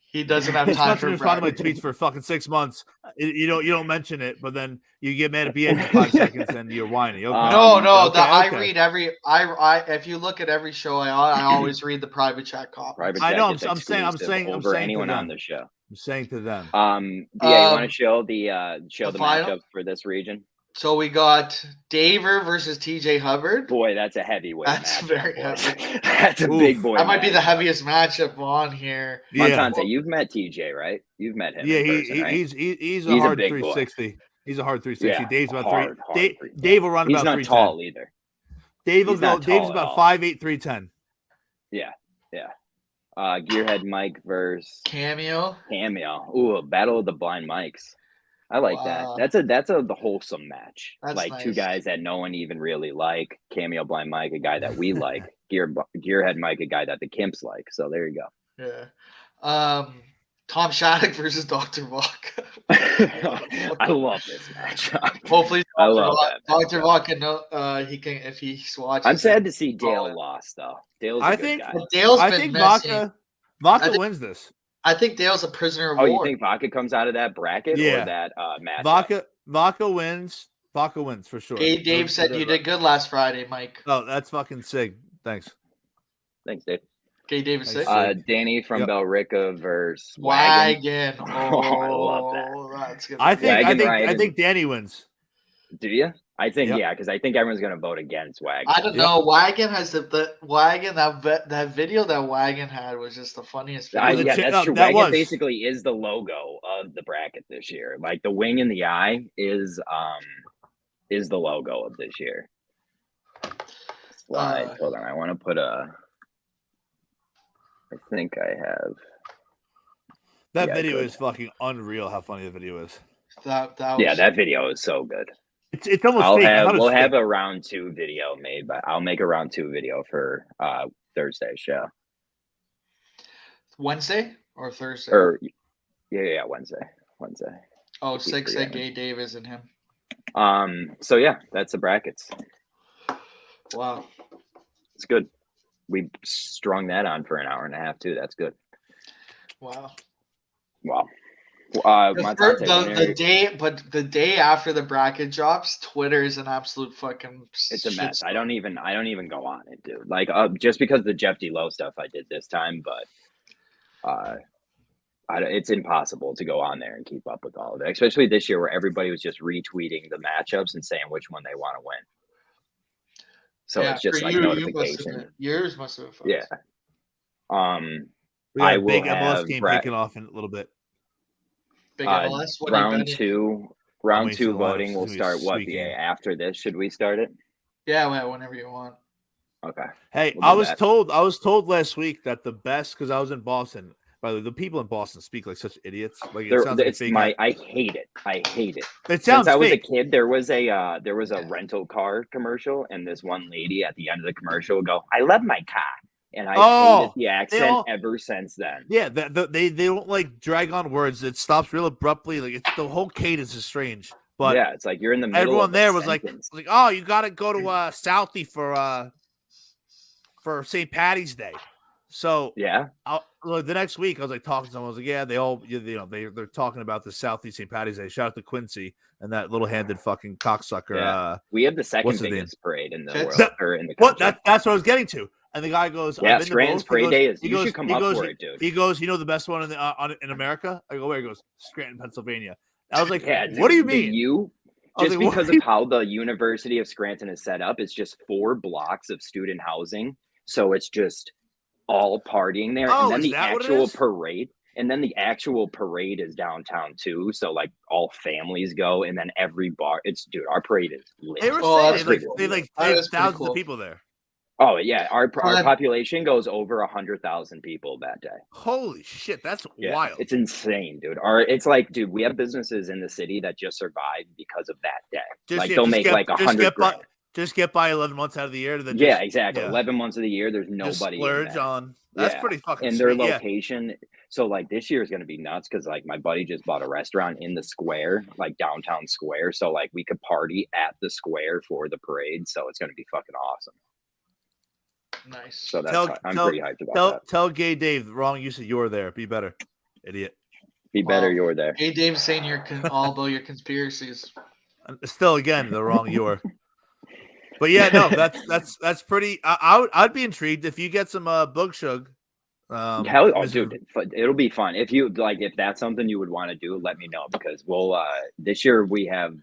He doesn't have time for respond to my tweets for fucking 6 months. You don't mention it, but then you get mad at BA for 5 seconds and you're whiny. Okay. I read every. If you look at every show I always read the private chat copy. I know. I'm saying over anyone on the show. I'm saying to them. You want to show the matchup for this region? So we got Daver versus TJ Hubbard. Boy, that's a heavyweight. That's very heavy. That's a big boy. That might be the heaviest matchup on here. Montante, you've met TJ, right? You've met him. Yeah, in person, right? he's a hard 360. Boy. He's a hard 360. Yeah, Dave's about Dave will run he's about 310. He's not tall either. Dave's about 5'8", 310. Yeah. Gearhead Mike versus Cameo. Ooh, a battle of the blind mics. I like that. That's a wholesome match. That's nice. 2 guys that no one even really like. Cameo Blind Mike, a guy that we like. Gearhead Mike, a guy that the Kimps like. So there you go. Yeah. Tom Shattuck versus Dr. Vodka. I love this matchup. Hopefully, I love that. Dr. Vodka, he can if he watches. I'm sad to see Dale lost though. Dale's a good guy. Dale's I been think messy. Vodka wins this. I think Dale's a prisoner of Oh, war. you think Vodka comes out of that bracket or that matchup? Vodka wins. Vodka wins for sure. Hey, Dave said you did good last Friday, Mike. Oh, that's fucking sick. Thanks. Thanks, Dave. Okay, Dave is sick. Danny from Bellrica versus Wagon. Oh, I love that. That's good. I think Danny wins. Do you? I think because I think everyone's gonna vote against Wagon. I don't know. Wagon has the Wagon that video that Wagon had was just the funniest. Video. That's true. Wagon basically is the logo of the bracket this year. Like the wing in the eye is the logo of this year. Slide. Hold on, I want to put a. I think I have. That video is fucking unreal. How funny the video is. That video is so good. It's almost fake. We'll have a round 2 video made, but I'll make a round 2 video for Thursday's show. Wednesday or Thursday? Or Wednesday. Oh, 6 at Gay Dave isn't him. So yeah, that's the brackets. Wow. It's good. We strung that on for an hour and a half too. That's good. Wow. The day after the bracket drops, Twitter is an absolute fucking. It's a mess. I don't even go on it, dude. Like just because the Jeff D. Lowe stuff I did this time, but it's impossible to go on there and keep up with all of it, especially this year where everybody was just retweeting the matchups and saying which one they want to win. So it's just like notification. Yours must have been we got a big MLS game kicking off in a little bit. Big MLS? Round two voting will start after this? Should we start it? Yeah, whenever you want. Okay. Hey, I was told last week that the best, because I was in Boston. By the way, the people in Boston speak like such idiots. Like it sounds like I hate it. It sounds Since I was fake. a kid, there was a rental car commercial, and this one lady at the end of the commercial would go, "I love my car," and I hated the accent ever since then. Yeah, they don't like drag on words. It stops real abruptly. Like the whole cadence is strange. But yeah, it's like you're in the middle. Everyone of there was sentence. like, "Oh, you got to go to Southie for St. Patty's Day." So yeah, the next week I was like talking to someone. I was like, "Yeah, they all they're talking about the Southie St. Patty's Day." Shout out to Quincy and that little-handed fucking cocksucker. Yeah. We have the second biggest parade in the world or in the country. That's what I was getting to. And the guy goes, "Yeah, Scranton's parade day is. You should come up for it, dude." He goes, "You know the best one in America?" I go, "Where?" He goes, "Scranton, Pennsylvania." I was like, dude, "What do you mean?" Just because of how the University of Scranton is set up, it's just 4 blocks of student housing, so it's just all partying there, and then the actual parade is downtown too. So like all families go, and then every bar. Our parade is lit. They were saying they have thousands of people there. Oh yeah, our population goes over 100,000 people that day. Holy shit, that's wild! It's insane, dude. It's like, dude, we have businesses in the city that just survive because of that day. They'll make like 100 grand. Just get by 11 months out of the year. Exactly. 11 months of the year, there's nobody. Splurge on. That's pretty fucking. And their location. So like this year is going to be nuts because like my buddy just bought a restaurant in the square, like downtown square. So like we could party at the square for the parade. So it's going to be fucking awesome. Nice. So I'm pretty hyped about that. Tell Gay Dave the wrong use of "you're there." Be better, idiot. Be better. You're there. Gay Dave's saying you're all about your conspiracies. Still, again, the wrong "you're." But yeah, no, that's pretty. I'd be intrigued if you get some Bug Shug. Dude, it'll be fun. If that's something you would want to do, let me know because we'll. This year we have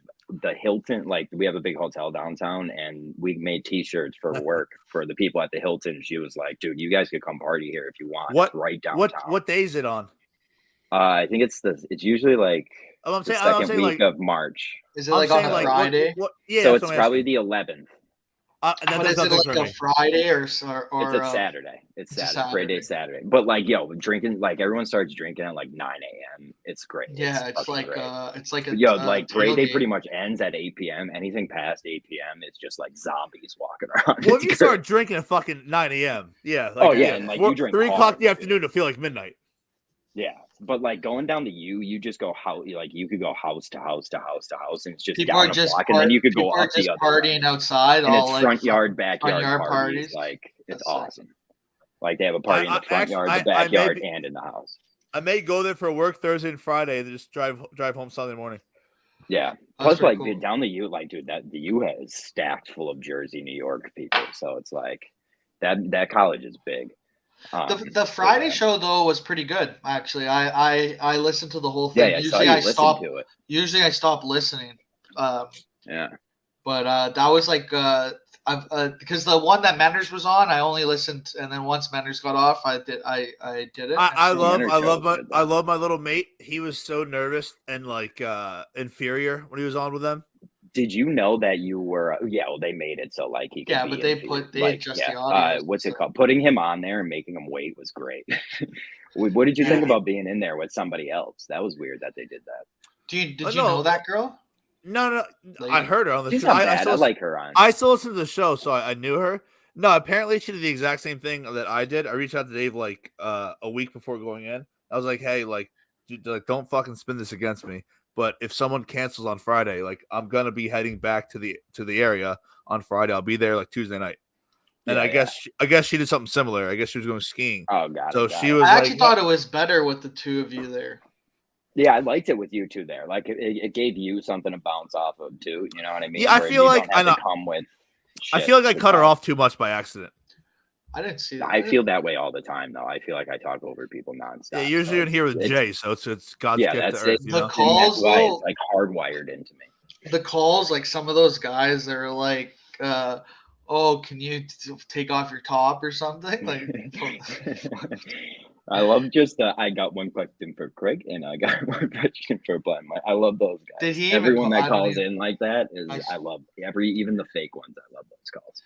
the Hilton. Like we have a big hotel downtown, and we made T-shirts for work for the people at the Hilton. She was like, "Dude, you guys could come party here if you want." It's right downtown. What day is it on? I think it's usually like the second week of March. Is it like on a Friday? So it's probably the 11th. But is it like a Friday or it's a Saturday? It's Saturday. Parade day Saturday. But like, drinking, like everyone starts drinking at like 9 a.m. It's great. Yeah, it's like parade day pretty much ends at 8 p.m. Anything past 8 p.m. it's just like zombies walking around. Well, if you start drinking at fucking 9 a.m. Yeah. And like you drink 3 o'clock in the afternoon to feel like midnight. Yeah, but like going down to you just go you could go house to house to house to house, and it's just People down are a just block, and then you could go people are up the just other partying way. outside, And all it's like front yard, backyard front yard parties. parties. Like it's That's sick. awesome. Like they have a party in the front yard, the backyard, and in the house. I may go there for work Thursday and Friday, and just drive home Sunday morning. Yeah. Plus, like down the U, like dude, that the U has stacked full of Jersey, New York people. So it's like that college is big. The Friday show though was pretty good actually. I listened to the whole thing. Yeah, Usually I stop. Usually I stop listening. Yeah. But that was like because the one that Manners was on, I only listened, and then once Manners got off, I did it. I love my little mate. He was so nervous and like inferior when he was on with them. Did you know that you were? Yeah, well, they made it so like he could. Yeah, be but they adjust the audio. What's it called? Putting him on there and making him wait was great. What did you think about being in there with somebody else? That was weird that they did that. Did you know that girl? No. I heard her on the She's show. not bad. I like her on. I still listen to the show, so I knew her. No, apparently she did the exact same thing that I did. I reached out to Dave like a week before going in. I was like, hey, like, dude, like, don't fucking spin this against me. But if someone cancels on Friday, like, I'm gonna be heading back to the area on Friday. I'll be there like Tuesday night. And I guess she did something similar. I guess she was going skiing. Oh god. So she was. I actually thought it was better with the two of you there. Yeah, I liked it with you two there. Like it gave you something to bounce off of too. You know what I mean? Yeah, I feel like I feel like I cut her off too much by accident. I didn't see that. I feel that way all the time, though. I feel like I talk over people nonstop. Yeah, usually in here with Jay, so it's God's gift that's to earth. it. You know? The calls, that's why it's like hardwired into me. The calls, like some of those guys, they're like, "Oh, can you take off your top or something?" Like, I love just I got one question for Craig and I got one question for Glenn. I love those guys. Did he Everyone that calls in like that is I love even the fake ones. I love those calls.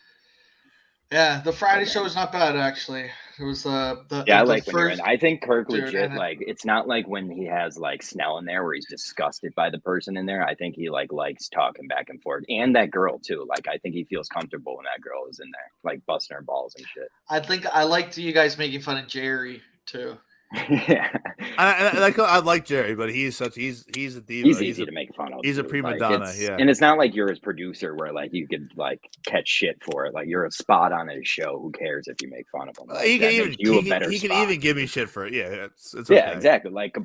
Yeah, the Friday show was not bad actually. It was I like when you're in. I think Kirk legit like it's not like when he has like Snell in there where he's disgusted by the person in there. I think he like likes talking back and forth, and that girl too. Like I think he feels comfortable when that girl is in there, like busting her balls and shit. I think I liked you guys making fun of Jerry too. Yeah, I like Jerry, but he's a diva. He's easy to make fun of. He's a prima donna, yeah. And it's not like you're his producer where like you could like catch shit for it. Like you're a spot on his show. Who cares if you make fun of him? Like, he can even give me shit for it. Yeah, it's okay. Yeah, exactly. Like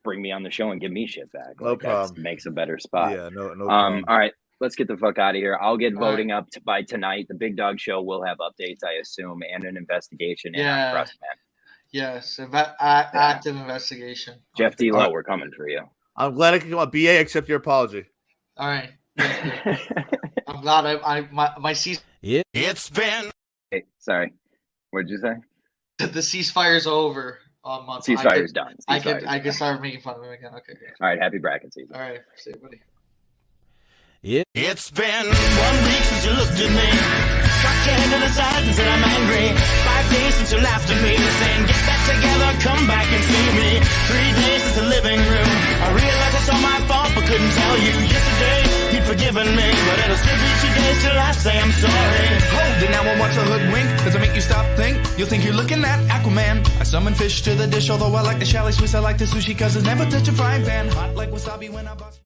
bring me on the show and give me shit back. No problem. Makes a better spot. Yeah, no problem. All right. Let's get the fuck out of here. I'll get voting up by tonight. The Big Dog Show will have updates, I assume, and an investigation. Yeah. And Trust Man. Yes, active investigation. Jeff D-Lo, we're coming for you. I'm glad I can come on. BA, accept your apology. All right. I'm glad my cease. It's been. Hey, sorry. What did you say? The ceasefire's over. Ceasefire's done. I can start making fun of him again. Okay. All right. Happy bracket season. All right. See you, buddy. It's been 1 week since you looked at me. Cocked your head to the side and said I'm angry. 5 days since you laughed at me, saying get back together, come back and see me. 3 days since the living room. I realized it's all my fault, but couldn't tell you. Yesterday you'd forgiven me, but it'll still be 2 days till I say I'm sorry. Hold it now and watch a hoodwink. Does it make you stop, think? You'll think you're looking at Aquaman. I summon fish to the dish, although I like the chalet Swiss. I like the sushi, cause it's never touch a frying pan. Hot like wasabi when I bust.